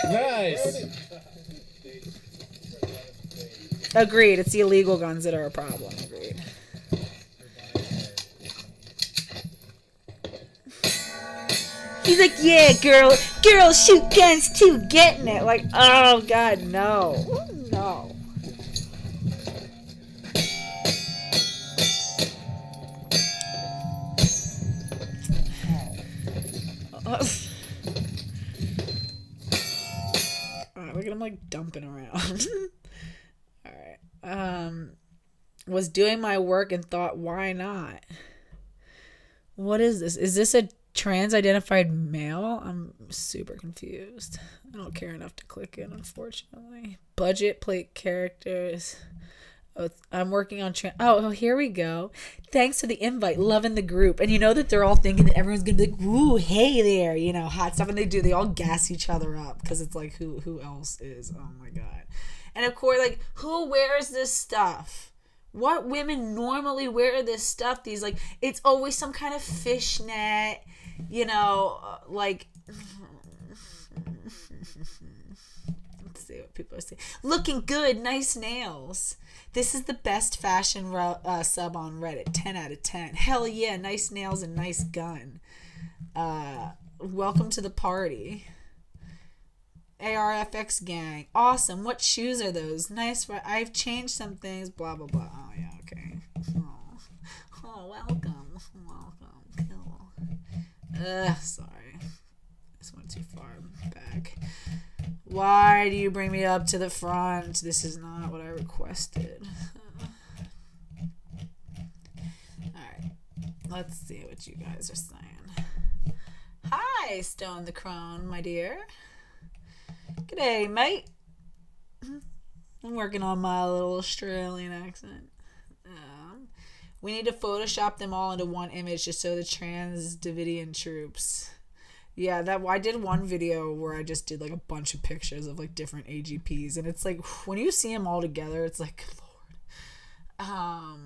Nice. Agreed. It's the illegal guns that are a problem. Agreed. He's like, yeah, girls shoot guns too, getting it. Like, oh God, no. Alright, look at him like dumping around. Alright. Was doing my work and thought, why not? What is this? Is this a trans-identified male? I'm super confused. I don't care enough to click it, unfortunately. Budget plate characters. Oh, I'm working on oh, here we go. Thanks for the invite. Loving the group. And you know that they're all thinking that everyone's gonna be like, ooh, hey there, you know, hot stuff. And they all gas each other up because it's like, who else is? Oh my God. And of course, like, who wears this stuff? What women normally wear this stuff? These, like, it's always some kind of fishnet, you know, like, let's see what people are saying. Looking good, nice nails. This is the best fashion sub on Reddit. 10 out of 10. Hell yeah, nice nails and nice gun. Welcome to the party. ARFX gang. Awesome. What shoes are those? Nice. I've changed some things. Blah, blah, blah. Oh, yeah, okay. Oh, welcome. Cool. Sorry. This This went too far back. Why do you bring me up to the front? This is not what I requested. Alright. Let's see what you guys are saying. Hi, Stone the Crone, my dear. G'day, mate. I'm working on my little Australian accent. We need to Photoshop them all into one image just so the trans Davidian troops. Yeah, I did one video where I just did like a bunch of pictures of like different AGPs, and it's like when you see them all together, it's like, Lord.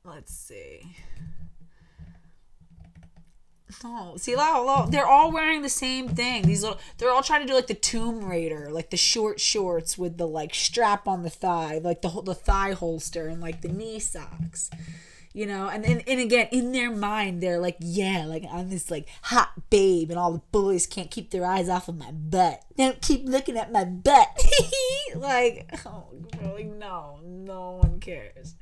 Let's see. No, see, they're all wearing the same thing. They're all trying to do like the Tomb Raider, like the short shorts with the like strap on the thigh, like the thigh holster and like the knee socks. You know, and again, in their mind, they're like, yeah, like I'm this like hot babe, and all the boys can't keep their eyes off of my butt. They don't keep looking at my butt. Like, oh, really? No one cares.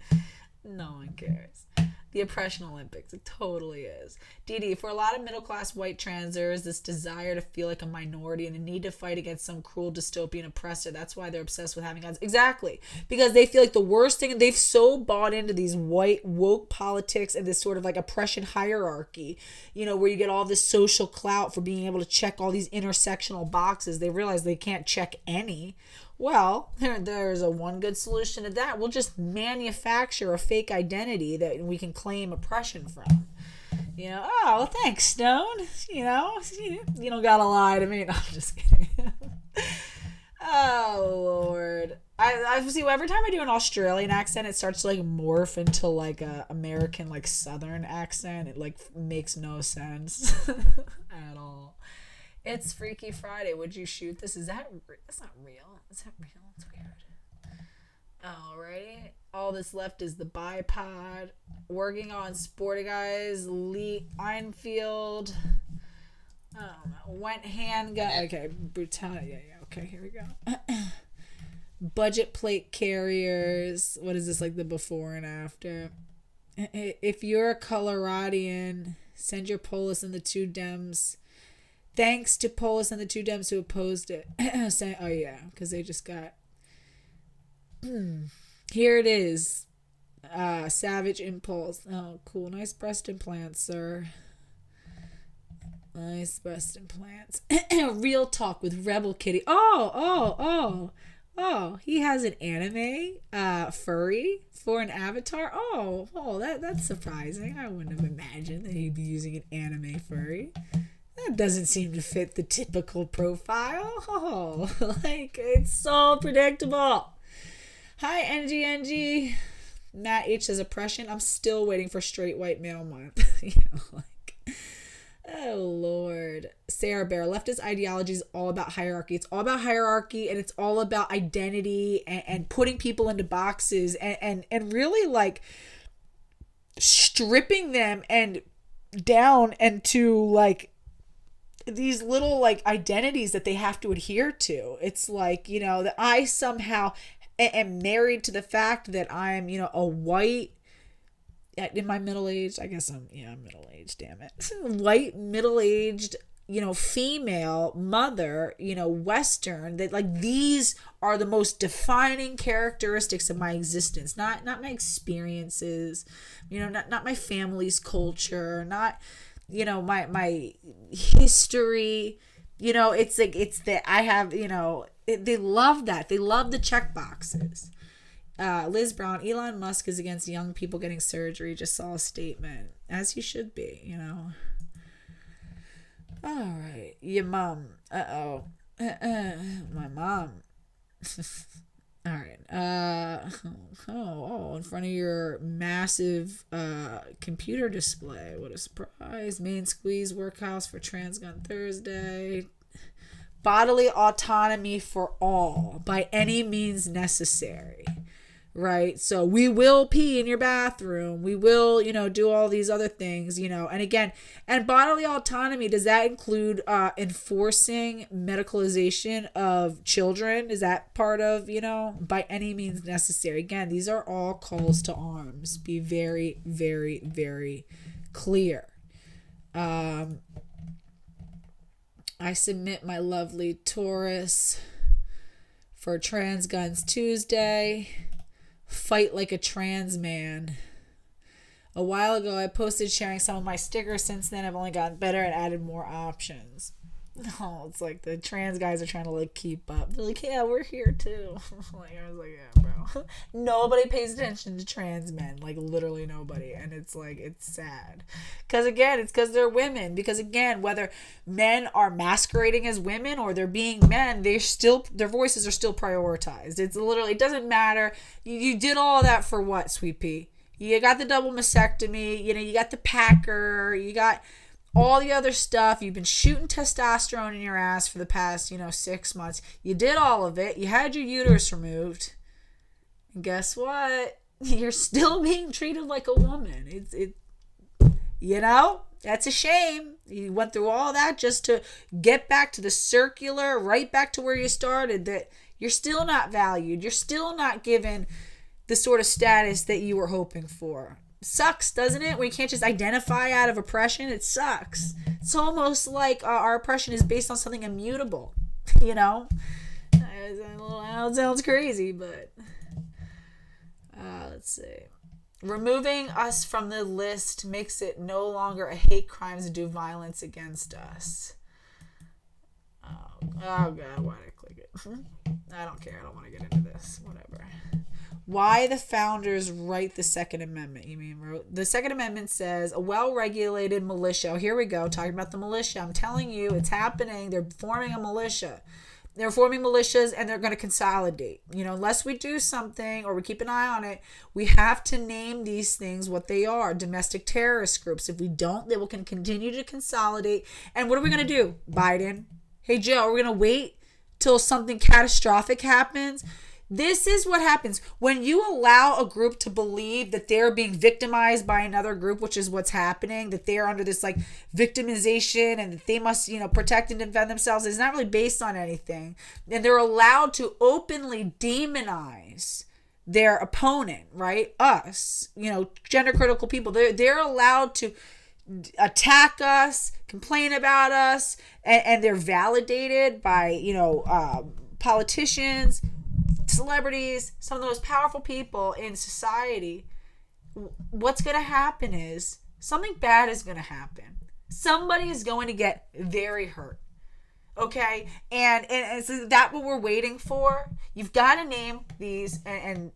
No one cares. The oppression Olympics, it totally is. Dee, for a lot of middle-class white transers, this desire to feel like a minority and a need to fight against some cruel dystopian oppressor, that's why they're obsessed with having guns. Exactly. Because they feel like the worst thing, they've so bought into these white woke politics and this sort of like oppression hierarchy, you know, where you get all this social clout for being able to check all these intersectional boxes. They realize they can't check any. Well, there's a one good solution to that. We'll just manufacture a fake identity that we can claim oppression from. You know, oh, well, thanks, Stone. You know, you don't gotta lie to me. No, I'm just kidding. Oh, Lord. I see, every time I do an Australian accent, it starts to like morph into like a American like Southern accent. It like makes no sense at all. It's Freaky Friday. Would you shoot this? That's not real. Is that real? It's weird. Alrighty. All that's left is the bipod. Working on Sporty Guys. Lee Einfield. Went handgun. Okay. Brutality. Yeah. Okay, here we go. Budget plate carriers. What is this, like the before and after? If you're a Coloradian, send your Polis and the two Dems. Thanks to Polis and the two Dems who opposed it. Saying, oh yeah, because they just got... Here it is. Savage Impulse. Oh, cool. Nice breast implants, sir. Nice breast implants. Real talk with Rebel Kitty. Oh. He has an anime furry for an avatar. Oh, that's surprising. I wouldn't have imagined that he'd be using an anime furry. That doesn't seem to fit the typical profile. Oh, like, it's so predictable. Hi, NG. Matt H says oppression. I'm still waiting for straight white male month. Oh, Lord. Sarah Bear, leftist ideology is all about hierarchy. It's all about hierarchy, and it's all about identity and putting people into boxes and really, like, stripping them and down into, like, these little like identities that they have to adhere to. It's like, you know, that I somehow am married to the fact that I'm, you know, a white, in my middle age, I guess I'm middle-aged, damn it. White, middle-aged, you know, female mother, you know, Western, that like these are the most defining characteristics of my existence, not my experiences, you know, not my family's culture, not, you know, my history, you know, it's like, it's that I have, you know, they love that. They love the check boxes. Liz Brown, Elon Musk is against young people getting surgery. Just saw a statement, as he should be, you know. All right. Your mom. My mom. All right. In front of your massive computer display. What a surprise. Main squeeze workhouse for Transgun Thursday. Bodily autonomy for all by any means necessary. Right? So we will pee in your bathroom. We will, you know, do all these other things, you know. And again, and bodily autonomy, does that include enforcing medicalization of children? Is that part of, you know, by any means necessary? Again, these are all calls to arms. Be very, very, very clear. I submit my lovely Taurus for Trans Guns Tuesday. Fight like a trans man. A while ago, I posted sharing some of my stickers. Since then, I've only gotten better and added more options. No, it's like the trans guys are trying to like keep up. They're like, yeah, we're here too. Like, I was like, yeah, bro. Nobody pays attention to trans men. Like, literally nobody. And it's like, it's sad. Because again, it's because they're women. Because again, whether men are masquerading as women or they're being men, their voices are still prioritized. It's literally, it doesn't matter. You did all that for what, sweet pea? You got the double mastectomy. You got the Packer. You got all the other stuff. You've been shooting testosterone in your ass for the past, 6 months. You did all of it. You had your uterus removed. And guess what? You're still being treated like a woman. That's a shame. You went through all that just to get back to the circular, right back to where you started, that you're still not valued. You're still not given the sort of status that you were hoping for. Sucks, doesn't it? When you can't just identify out of oppression, it sucks. It's almost like our oppression is based on something immutable. It sounds crazy, but let's see. Removing us from the list makes it no longer a hate crimes to do violence against us. Oh God, why did I click it? I don't care. I don't want to get into this. Whatever. Why the founders write the Second Amendment? Wrote? The Second Amendment says a well-regulated militia. Oh, here we go, talking about the militia. I'm telling you, it's happening. They're forming a militia. They're forming militias and they're going to consolidate. Unless we do something or we keep an eye on it, we have to name these things what they are. Domestic terrorist groups. If we don't, they will continue to consolidate. And what are we going to do? Biden? Hey, Joe, are we going to wait till something catastrophic happens? This is what happens when you allow a group to believe that they're being victimized by another group, which is what's happening, that they're under this like victimization and that they must, protect and defend themselves. It's not really based on anything. And they're allowed to openly demonize their opponent, right? Us, gender critical people. They're allowed to attack us, complain about us, and they're validated by, politicians, celebrities, some of the most powerful people in society. What's going to happen is something bad is going to happen. Somebody is going to get very hurt. Okay? And is that what we're waiting for? You've got to name these and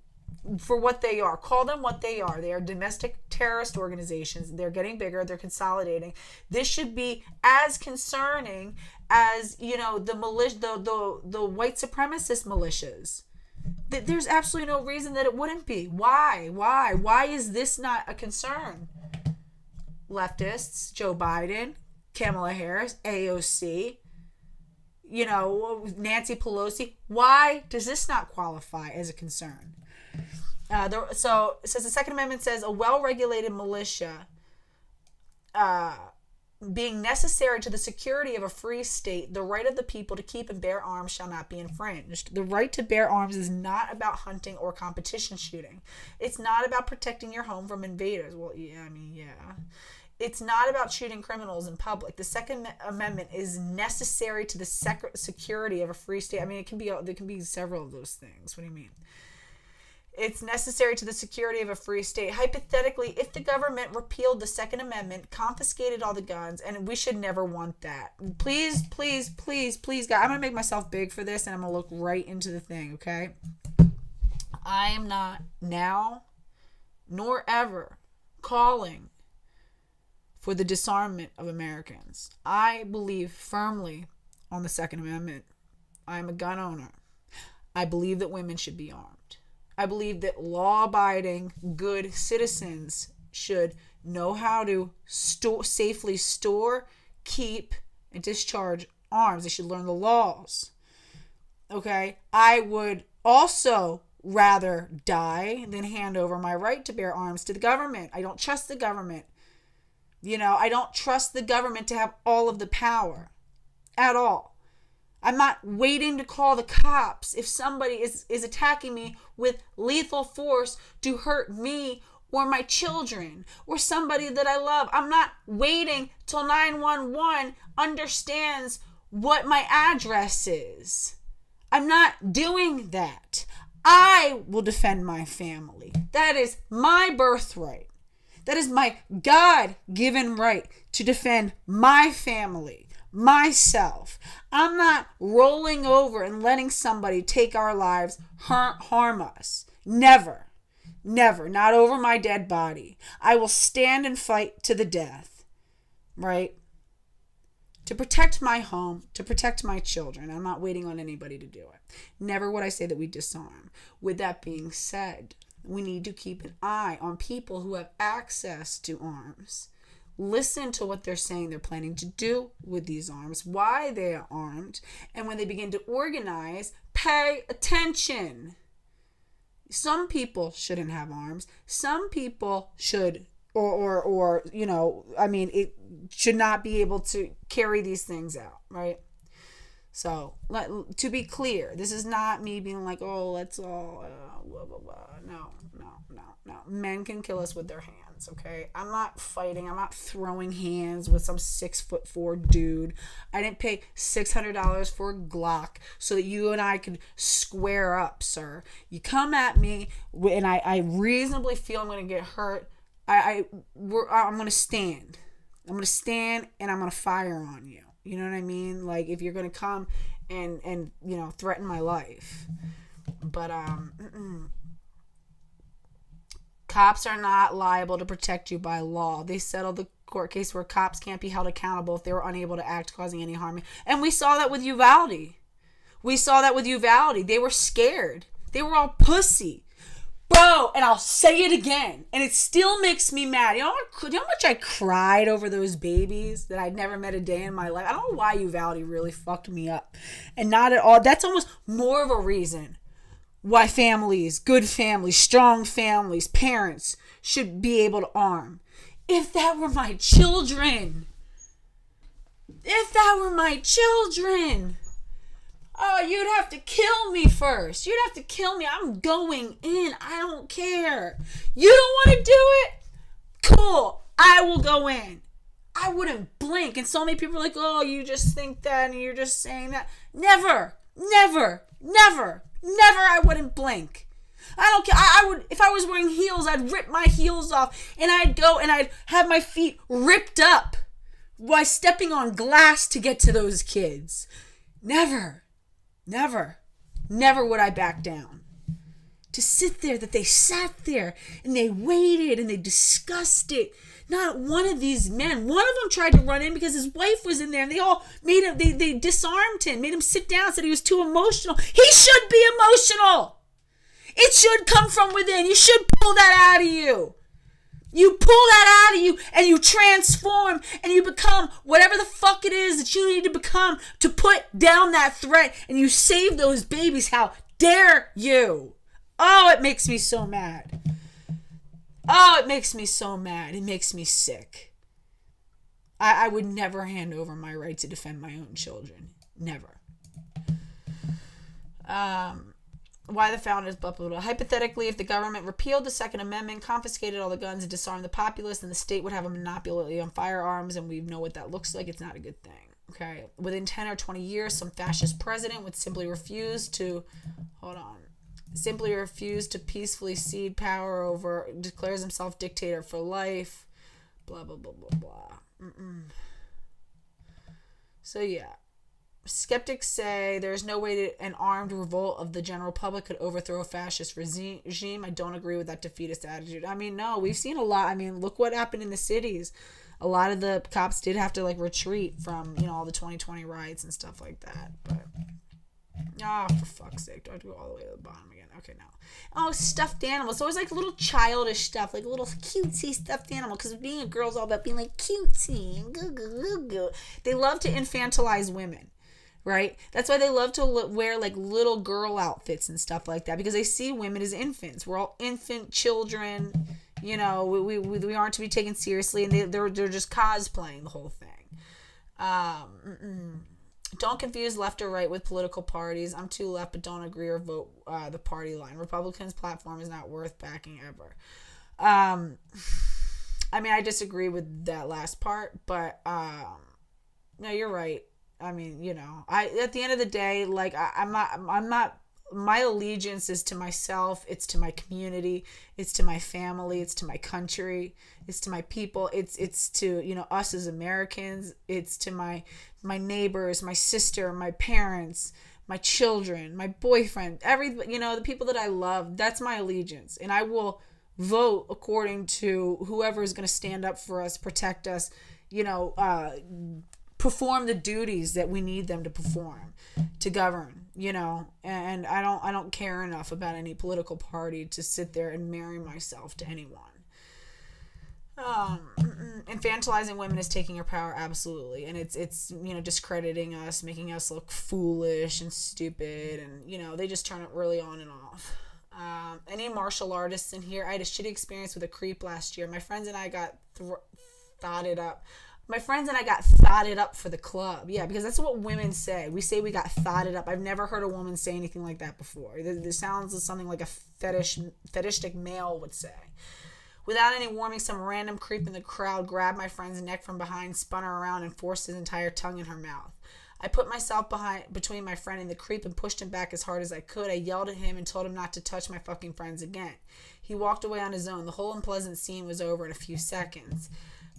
for what they are. Call them what they are. They are domestic terrorist organizations. They're getting bigger. They're consolidating. This should be as concerning as, the white supremacist militias. There's absolutely no reason that it wouldn't be. Why is this not a concern? Leftists, Joe Biden, Kamala Harris, AOC, Nancy Pelosi. Why does this not qualify as a concern? So it says the Second Amendment says a well-regulated militia being necessary to the security of a free state, the right of the people to keep and bear arms shall not be infringed. The right to bear arms is not about hunting or competition shooting. It's not about protecting your home from invaders. Well, yeah. It's not about shooting criminals in public. The Second Amendment is necessary to the security of a free state. There can be several of those things. What do you mean? It's necessary to the security of a free state. Hypothetically, if the government repealed the Second Amendment, confiscated all the guns, and we should never want that. Please, please, please, please, God, I'm going to make myself big for this, and I'm going to look right into the thing, okay? I am not now, nor ever, calling for the disarmament of Americans. I believe firmly on the Second Amendment. I am a gun owner. I believe that women should be armed. I believe that law-abiding, good citizens should know how to safely store, keep, and discharge arms. They should learn the laws. Okay? I would also rather die than hand over my right to bear arms to the government. I don't trust the government. I don't trust the government to have all of the power at all. I'm not waiting to call the cops if somebody is attacking me with lethal force to hurt me or my children or somebody that I love. I'm not waiting till 911 understands what my address is. I'm not doing that. I will defend my family. That is my birthright. That is my God-given right to defend my family, myself. I'm not rolling over and letting somebody take our lives, harm us. Never. Never. Not over my dead body. I will stand and fight to the death. Right? To protect my home, to protect my children. I'm not waiting on anybody to do it. Never would I say that we disarm. With that being said, we need to keep an eye on people who have access to arms. Listen to what they're saying they're planning to do with these arms, why they are armed, and when they begin to organize, pay attention. Some people shouldn't have arms. Some people should, it should not be able to carry these things out, right? So, to be clear, this is not me being like, oh, let's all, blah, blah, blah. No. Men can kill us with their hands, okay? I'm not fighting. I'm not throwing hands with some 6'4" dude. I didn't pay $600 for a Glock so that you and I could square up, sir. You come at me, and I reasonably feel I'm going to get hurt. I'm going to stand. I'm going to stand, and I'm going to fire on you. You know what I mean? Like, if you're going to come and threaten my life. But, cops are not liable to protect you by law. They settled the court case where cops can't be held accountable if they were unable to act causing any harm. And we saw that with Uvalde. They were scared. They were all pussy. Bro, and I'll say it again, and it still makes me mad. You know how much I cried over those babies that I'd never met a day in my life? I don't know why Uvalde really fucked me up. And not at all. That's almost more of a reason why families, good families, strong families, parents should be able to arm. If that were my children. Oh, you'd have to kill me first. You'd have to kill me. I'm going in. I don't care. You don't want to do it? Cool. I will go in. I wouldn't blink. And so many people are like, oh, you just think that and you're just saying that. Never I wouldn't blink. I don't care. I would, if I was wearing heels, I'd rip my heels off and I'd go and I'd have my feet ripped up by stepping on glass to get to those kids. Never would I back down. To sit there, that they sat there and they waited and they discussed it. Not one of these men, one of them tried to run in because his wife was in there and they all made him, they disarmed him, made him sit down, said he was too emotional. He should be emotional. It should come from within. You should pull that out of you. You pull that out of you and you transform and you become whatever the fuck it is that you need to become to put down that threat and you save those babies. How dare you? Oh, it makes me so mad. It makes me sick. I would never hand over my right to defend my own children. Never. Why the founders, blah, blah, blah. Hypothetically, if the government repealed the Second Amendment, confiscated all the guns, and disarmed the populace, then the state would have a monopoly on firearms, and we know what that looks like. It's not a good thing. Okay? Within 10 or 20 years, some fascist president would simply refuse to peacefully cede power over, declares himself dictator for life, blah, blah, blah, blah, blah. So, yeah. Skeptics say there's no way that an armed revolt of the general public could overthrow a fascist regime. I don't agree with that defeatist attitude. I mean, no, we've seen a lot. I mean, look what happened in the cities. A lot of the cops did have to, retreat from, all the 2020 riots and stuff like that. But, for fuck's sake, do I have to go all the way to the bottom again? Okay, now. Oh, stuffed animals. So it's little childish stuff, like a little cutesy stuffed animal. Because being a girl's all about being cutesy and goo. They love to infantilize women. Right? That's why they love to wear little girl outfits and stuff like that, because they see women as infants. We're all infant children. We aren't to be taken seriously, and they're just cosplaying the whole thing. Don't confuse left or right with political parties. I'm too left, but don't agree or vote the party line. Republicans' platform is not worth backing ever. I disagree with that last part, but no, you're right. I mean, at the end of the day, like, I'm not, my allegiance is to myself, it's to my community, it's to my family, it's to my country, it's to my people, it's to, us as Americans, it's to my neighbors, my sister, my parents, my children, my boyfriend, the people that I love. That's my allegiance. And I will vote according to whoever is going to stand up for us, protect us, perform the duties that we need them to perform to govern, and I don't care enough about any political party to sit there and marry myself to anyone. Infantilizing women is taking our power, absolutely, and it's discrediting us, making us look foolish and stupid, and they just turn it really on and off. Any martial artists in here? I had a shitty experience with a creep last year. My friends and I got thotted up. My friends and I got thotted up for the club. Yeah, because that's what women say. We say we got thotted up. I've never heard a woman say anything like that before. This sounds something like a fetishistic male would say. Without any warning, some random creep in the crowd grabbed my friend's neck from behind, spun her around, and forced his entire tongue in her mouth. I put myself between my friend and the creep and pushed him back as hard as I could. I yelled at him and told him not to touch my fucking friends again. He walked away on his own. The whole unpleasant scene was over in a few seconds.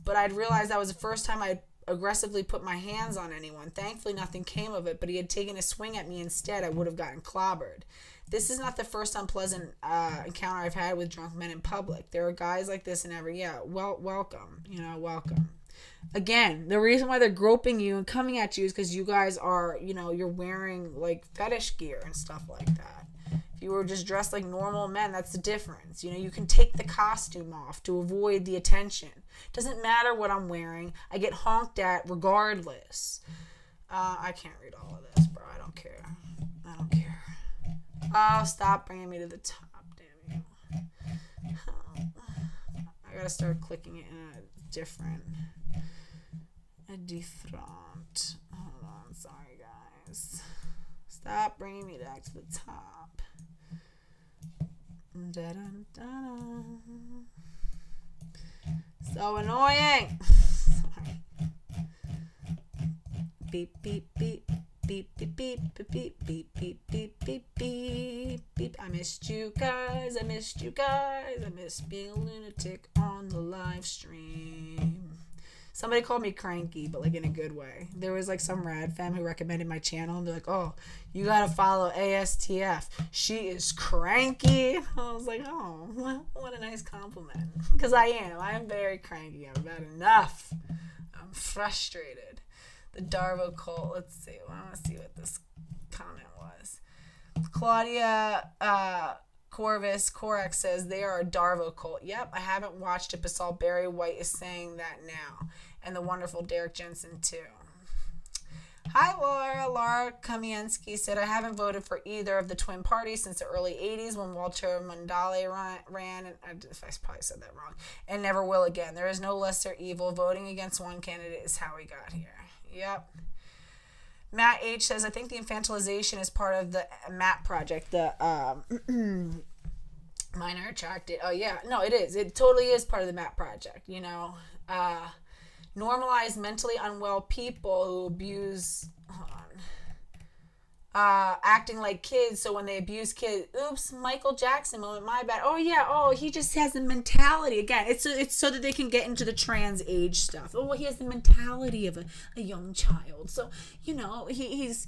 But I'd realized that was the first time I'd aggressively put my hands on anyone. Thankfully, nothing came of it, but he had taken a swing at me instead. I would have gotten clobbered. This is not the first unpleasant encounter I've had with drunk men in public. There are guys like this in every, welcome, welcome. Again, the reason why they're groping you and coming at you is because you guys are, you're wearing, like, fetish gear and stuff like that. If you were just dressed like normal men, that's the difference. You can take the costume off to avoid the attention. Doesn't matter what I'm wearing. I get honked at regardless. I can't read all of this, bro. I don't care. Oh, stop bringing me to the top, damn you. I gotta start clicking it in a different... A different... Hold on, sorry, guys. Stop bringing me back to the top. Da-dun-dun-dun. So annoying. Sorry. Beep beep beep beep beep beep beep beep beep beep beep beep beep beep. I missed you guys. I miss being a lunatic on the live stream. Somebody called me cranky, but like in a good way. There was like some rad fam who recommended my channel, and they're like, "Oh, you gotta follow ASTF. She is cranky." I was like, "Oh, what a nice compliment." Because I am very cranky. I've had enough. I'm frustrated. The Darvo cult. Let's see. I want to see what this comment was. Claudia Corvus Korak says they are a Darvo cult. Yep, I haven't watched it, but saw Barry White is saying that now. And the wonderful Derek Jensen, too. Hi, Laura. Laura Kamiensky said, I haven't voted for either of the twin parties since the early 80s when Walter Mondale ran, and I probably said that wrong, and never will again. There is no lesser evil. Voting against one candidate is how we got here. Yep. Matt H. says, I think the infantilization is part of the MAP project, the minor attracted. Oh, yeah. No, it is. It totally is part of the MAP project, normalize mentally unwell people who abuse, acting like kids. So when they abuse kids, oops, Michael Jackson moment, my bad. Oh yeah, he just has the mentality. Again, it's so that they can get into the trans age stuff. Oh, he has the mentality of a young child. So, he's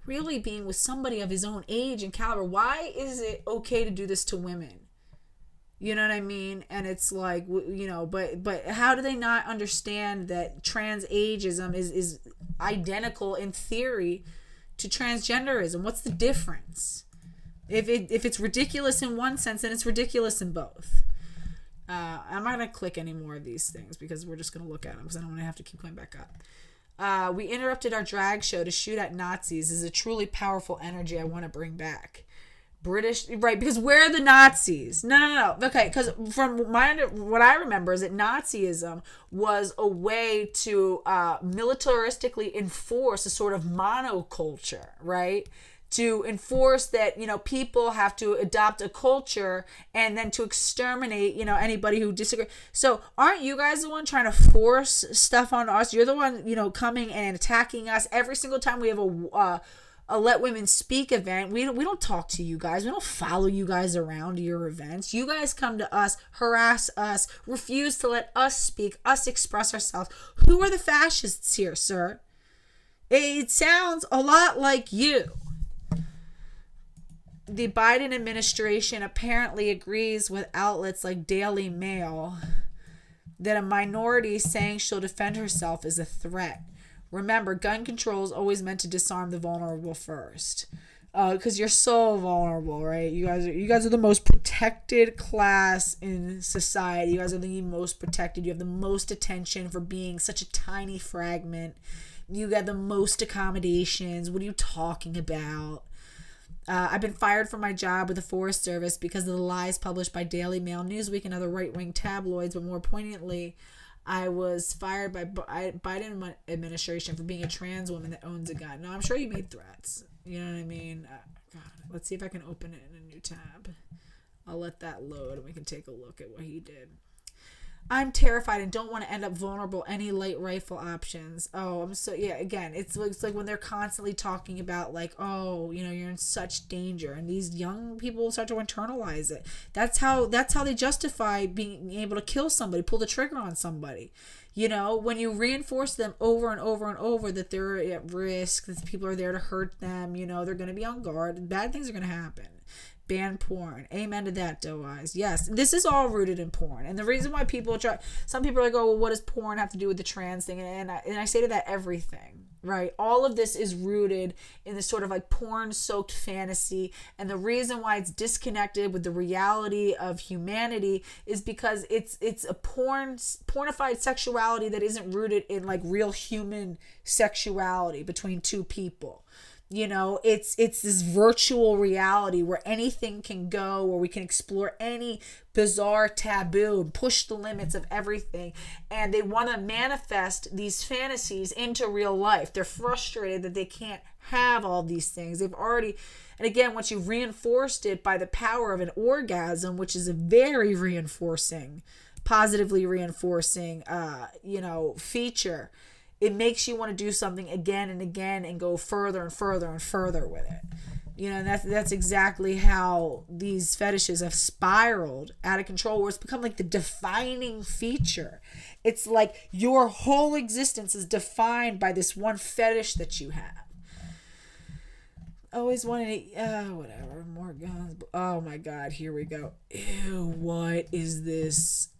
really being with somebody of his own age and caliber. Why is it okay to do this to women? You know what I mean? And it's like, but how do they not understand that trans ageism is identical in theory to transgenderism? What's the difference? If it's ridiculous in one sense, then it's ridiculous in both. I'm not going to click any more of these things because we're just going to look at them because I don't want to have to keep going back up. We interrupted our drag show to shoot at Nazis is a truly powerful energy I want to bring back. British, right, because we're the Nazis. No. Okay, because from what I remember is that Nazism was a way to militaristically enforce a sort of monoculture, right? to enforce that, people have to adopt a culture and then to exterminate, anybody who disagrees. So aren't you guys the one trying to force stuff on us? You're the one, coming and attacking us every single time we have a Let Women Speak event. We don't talk to you guys. We don't follow you guys around to your events. You guys come to us, harass us, refuse to let us speak, us express ourselves. Who are the fascists here, sir? It sounds a lot like you. The Biden administration apparently agrees with outlets like Daily Mail that a minority saying she'll defend herself is a threat. Remember, gun control is always meant to disarm the vulnerable first. Because you're so vulnerable, right? You guys are the most protected class in society. You guys are the most protected. You have the most attention for being such a tiny fragment. You got the most accommodations. What are you talking about? I've been fired from my job with the Forest Service because of the lies published by Daily Mail, Newsweek, and other right-wing tabloids. But more poignantly, I was fired by Biden administration for being a trans woman that owns a gun. Now, I'm sure you made threats. You know what I mean? God, let's see if I can open it in a new tab. I'll let that load and we can take a look at what he did. I'm terrified and don't want to end up vulnerable. Any light rifle options? Oh, I'm so, yeah, again, it's like when they're constantly talking about like, oh, you're in such danger, and these young people start to internalize it. That's how they justify being able to kill somebody, pull the trigger on somebody. When you reinforce them over and over and over that they're at risk, that people are there to hurt them, they're going to be on guard, bad things are going to happen. Ban porn. Amen to that, doe eyes. Yes, this is all rooted in porn. And the reason why some people are like, oh, well, what does porn have to do with the trans thing? And I say to that, everything, right? All of this is rooted in this sort of like porn-soaked fantasy. And the reason why it's disconnected with the reality of humanity is because it's a pornified sexuality that isn't rooted in like real human sexuality between two people. It's this virtual reality where anything can go, where we can explore any bizarre taboo and push the limits of everything. And they want to manifest these fantasies into real life. They're frustrated that they can't have all these things. They've already, and again, once you've reinforced it by the power of an orgasm, which is a very positively reinforcing, feature, it makes you want to do something again and again and go further and further and further with it. And that's exactly how these fetishes have spiraled out of control, where it's become like the defining feature. It's like your whole existence is defined by this one fetish that you have. Always wanted to, whatever, more guns. Oh my God, here we go. Ew, what is this?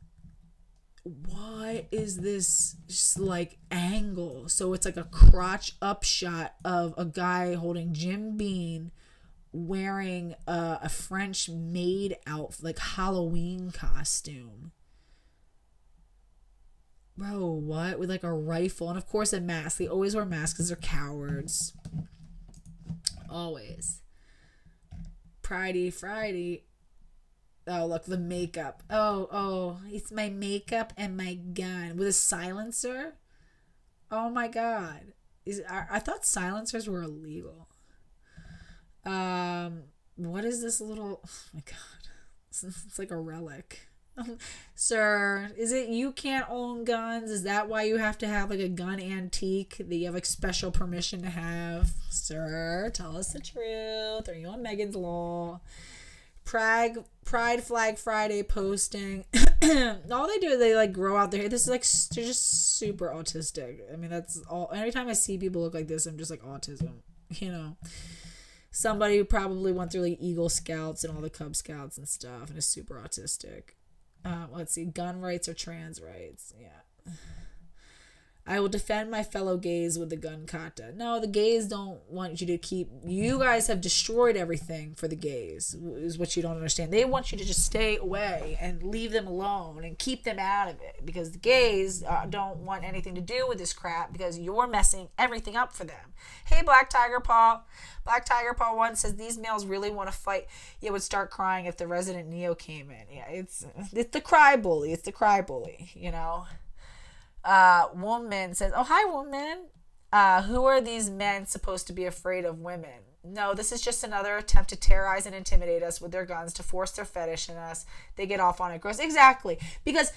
What is this just like angle? So it's like a crotch up shot of a guy holding Jim Beam wearing a French maid outfit, like Halloween costume. Bro, what? With like a rifle and of course a mask. They always wear masks because they're cowards. Always. Friday. Oh, look, the makeup. Oh, it's my makeup and my gun with a silencer. Oh my God. I thought silencers were illegal. What is this little, oh my God. It's like a relic. Sir, is it you can't own guns? Is that why you have to have like a gun antique that you have like special permission to have? Sir, tell us the truth. Are you on Megan's Law? Pride Flag Friday posting. All they do is they like grow out their hair. This is like, they're just super autistic. I mean, that's all. Every time I see people look like this, I'm just like, autism. Somebody who probably went through like Eagle Scouts and all the Cub Scouts and stuff and is super autistic. Let's see, gun rights or trans rights. Yeah. I will defend my fellow gays with the gun kata. No, the gays don't want you to keep... You guys have destroyed everything for the gays, is what you don't understand. They want you to just stay away and leave them alone and keep them out of it, because the gays don't want anything to do with this crap because you're messing everything up for them. Hey, Black Tiger Paw. Black Tiger Paw 1 says, these males really want to fight. You would start crying if the Resident Neo came in. Yeah, it's the cry bully. It's the cry bully, Woman says, oh, hi, woman. Who are these men supposed to be afraid of women? no, this is just another attempt to terrorize and intimidate us with their guns, to force their fetish in us. They get off on it. Gross. Exactly. Because,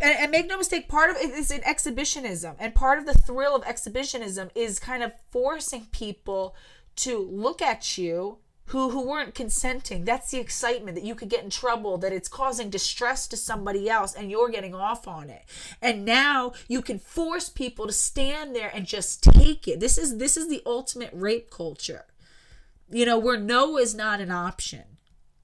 and make no mistake, part of it is an exhibitionism. And part of the thrill of exhibitionism is kind of forcing people to look at you who weren't consenting. That's the excitement, that you could get in trouble, that it's causing distress to somebody else and you're getting off on it. And now you can force people to stand there and just take it. This is the ultimate rape culture. You know, where no is not an option.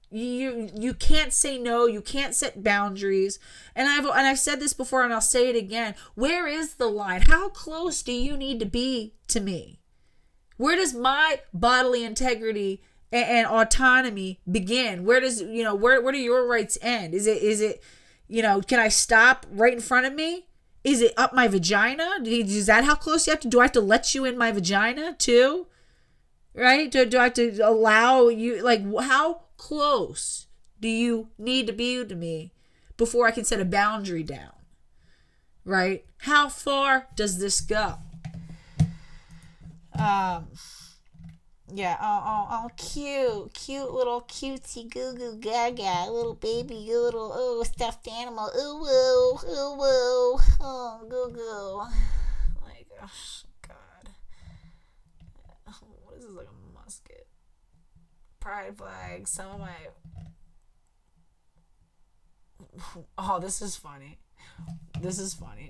You can't say no, you can't set boundaries. And I've said this before and I'll say it again. Where is the line? How close do you need to be to me? Where does my bodily integrity and autonomy begin? Where does, you know, where do your rights end? Is it, you know, can I stop right in front of me? Is it up my vagina? Is that how close you have to? Do I have to let you in my vagina too? Right? Do I have to allow you, like, how close do you need to be to me before I can set a boundary down? Right? How far does this go? Yeah, cute little cutesy goo goo gaga, little baby, little stuffed animal, ooh woo, oh goo goo. Like, oh God, what is this, like a musket? Pride flag. Some of my, oh, this is funny.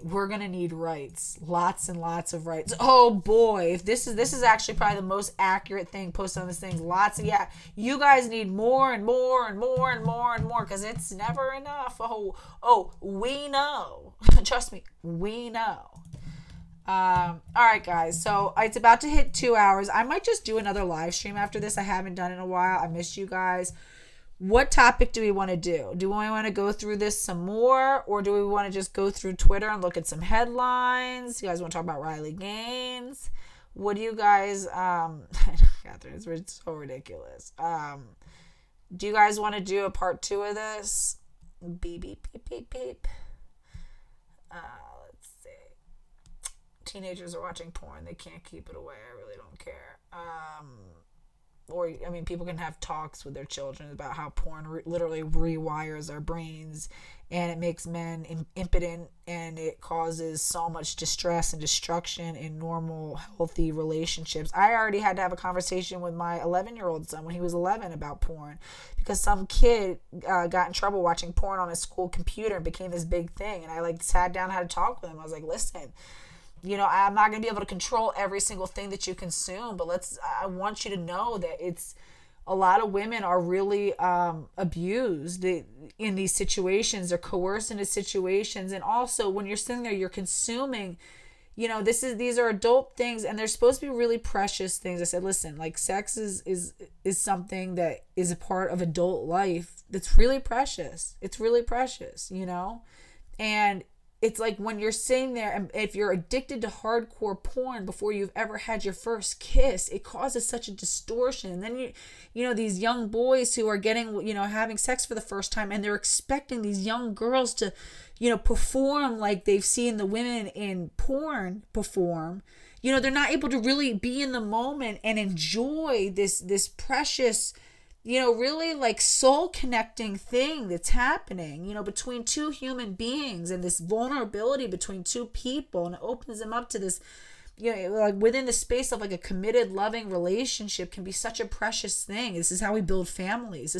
We're gonna need rights, lots and lots of rights. Oh boy, if this is actually probably the most accurate thing posted on this thing. Lots of, yeah, you guys need more and more and more and more and more, because it's never enough. Oh, we know. Trust me, we know. All right, guys. So it's about to hit 2 hours. I might just do another live stream after this. I haven't done it in a while. I missed you guys. What topic do we want to do? Do we want to go through this some more, or do we want to just go through Twitter and look at some headlines? You guys want to talk about Riley Gaines? What do you guys, Catherine, it's so ridiculous. Do you guys want to do a part 2 of this? Beep, beep, beep, beep, beep. Let's see. Teenagers are watching porn. They can't keep it away. I really don't care. Or, I mean, people can have talks with their children about how porn literally rewires our brains, and it makes men impotent, and it causes so much distress and destruction in normal, healthy relationships. I already had to have a conversation with my 11-year-old son when he was 11 about porn, because some kid got in trouble watching porn on his school computer and became this big thing. And I sat down and had to talk with him. I was like, listen, you know, I'm not going to be able to control every single thing that you consume, but I want you to know that it's, a lot of women are really abused in these situations. They're coerced into situations. And also, when you're sitting there, you're consuming, you know, these are adult things, and they're supposed to be really precious things. I said, listen, like, sex is something that is a part of adult life that's really precious. It's really precious, you know? And it's like when you're sitting there, and if you're addicted to hardcore porn before you've ever had your first kiss, it causes such a distortion. And then you know, these young boys who are getting, you know, having sex for the first time, and they're expecting these young girls to, you know, perform like they've seen the women in porn perform. You know, they're not able to really be in the moment and enjoy this precious, you know, really like soul connecting thing that's happening, you know, between two human beings, and this vulnerability between two people. And it opens them up to this, you know, like within the space of like a committed, loving relationship can be such a precious thing. This is how we build families.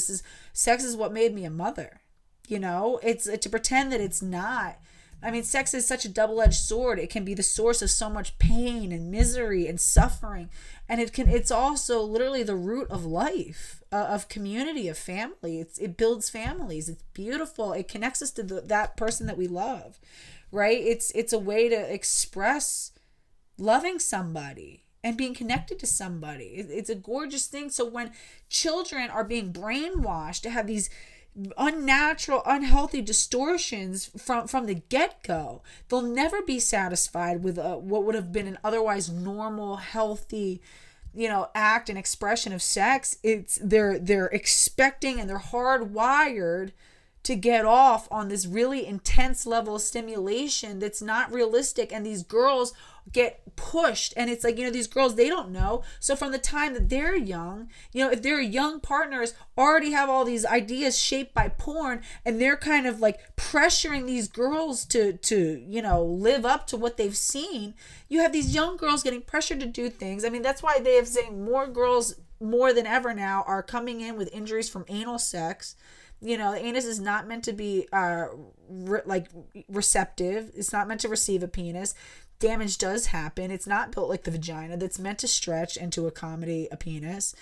Sex is what made me a mother. You know, it's to pretend that it's not. I mean, sex is such a double-edged sword. It can be the source of so much pain and misery and suffering. And it's also literally the root of life, of community, of family. It builds families. It's beautiful. It connects us to that person that we love, right? It's a way to express loving somebody and being connected to somebody. It's a gorgeous thing. So when children are being brainwashed to have these unnatural, unhealthy distortions from the get-go, they'll never be satisfied with what would have been an otherwise normal, healthy, you know, act and expression of sex. They're expecting, and they're hardwired to get off on this really intense level of stimulation that's not realistic, and these girls get pushed, and it's like, these girls, they don't know. So from the time that they're young, if their young partners already have all these ideas shaped by porn, and they're kind of like pressuring these girls to live up to what they've seen, you have these young girls getting pressured to do things. I mean, that's why they have saying more girls more than ever now are coming in with injuries from anal sex. The anus is not meant to be receptive. It's not meant to receive a penis. Damage does happen. It's not built like the vagina that's meant to stretch and to accommodate a penis.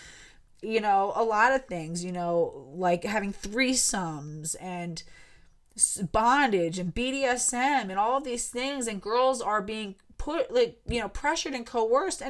A lot of things, like having threesomes and bondage and BDSM and all of these things, and girls are being put pressured and coerced,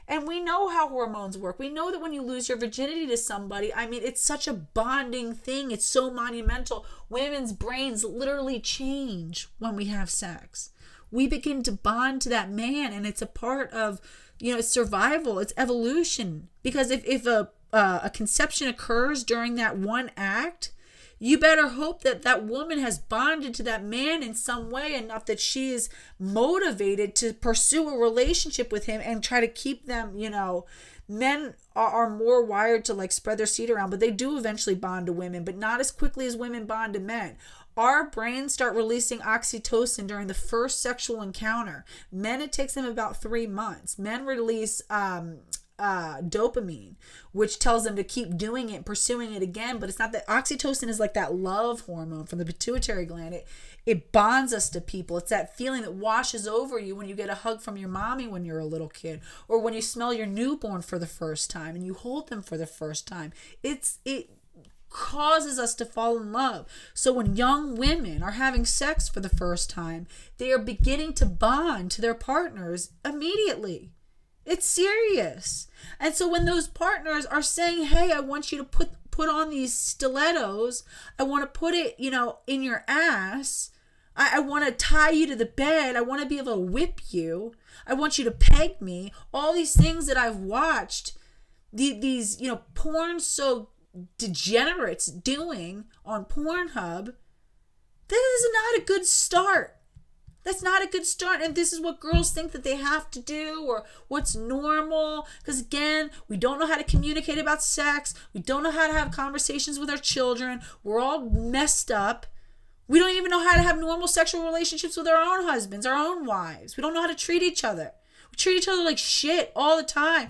and we know how hormones work. We know that when you lose your virginity to somebody, I mean, it's such a bonding thing. It's so monumental. Women's brains literally change when we have sex. We begin to bond to that man, and it's a part of, it's survival, it's evolution. Because if a conception occurs during that one act, you better hope that that woman has bonded to that man in some way enough that she is motivated to pursue a relationship with him and try to keep them, men are more wired to like spread their seed around, but they do eventually bond to women, but not as quickly as women bond to men. Our brains start releasing oxytocin during the first sexual encounter. Men, it takes them about 3 months. Men release dopamine, which tells them to keep doing it, pursuing it again. But it's not that. Oxytocin is like that love hormone from the pituitary gland. It bonds us to people. It's that feeling that washes over you when you get a hug from your mommy when you're a little kid, or when you smell your newborn for the first time and you hold them for the first time. It causes us to fall in love. So when young women are having sex for the first time, they are beginning to bond to their partners immediately. It's serious. And so when those partners are saying, hey, I want you to put on these stilettos, I want to put it, in your ass, I want to tie you to the bed, I want to be able to whip you, I want you to peg me, all these things that I've watched, these porn so degenerates doing on Pornhub, this is not a good start. That's not a good start. And this is what girls think that they have to do, or what's normal. Because again, we don't know how to communicate about sex. We don't know how to have conversations with our children. We're all messed up. We don't even know how to have normal sexual relationships with our own husbands, our own wives. We don't know how to treat each other. We treat each other like shit all the time.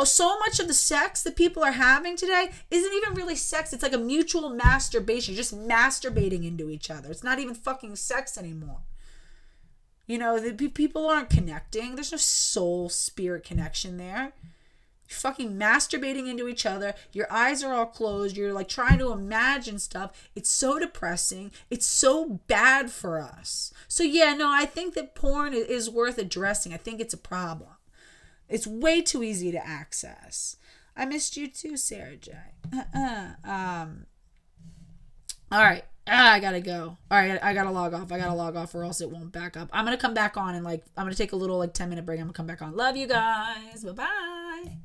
So much of the sex that people are having today isn't even really sex. It's like a mutual masturbation. You're just masturbating into each other. It's not even fucking sex anymore. The people aren't connecting. There's no soul spirit connection there. You're fucking masturbating into each other. Your eyes are all closed. You're like trying to imagine stuff. It's so depressing. It's so bad for us. So yeah, no, I think that porn is worth addressing. I think it's a problem. It's way too easy to access. I missed you too, Sarah J. All right. I gotta go. All right, I gotta log off or else it won't back up. I'm gonna come back on and I'm gonna take a little 10-minute break. I'm gonna come back on. Love you guys. Bye-bye.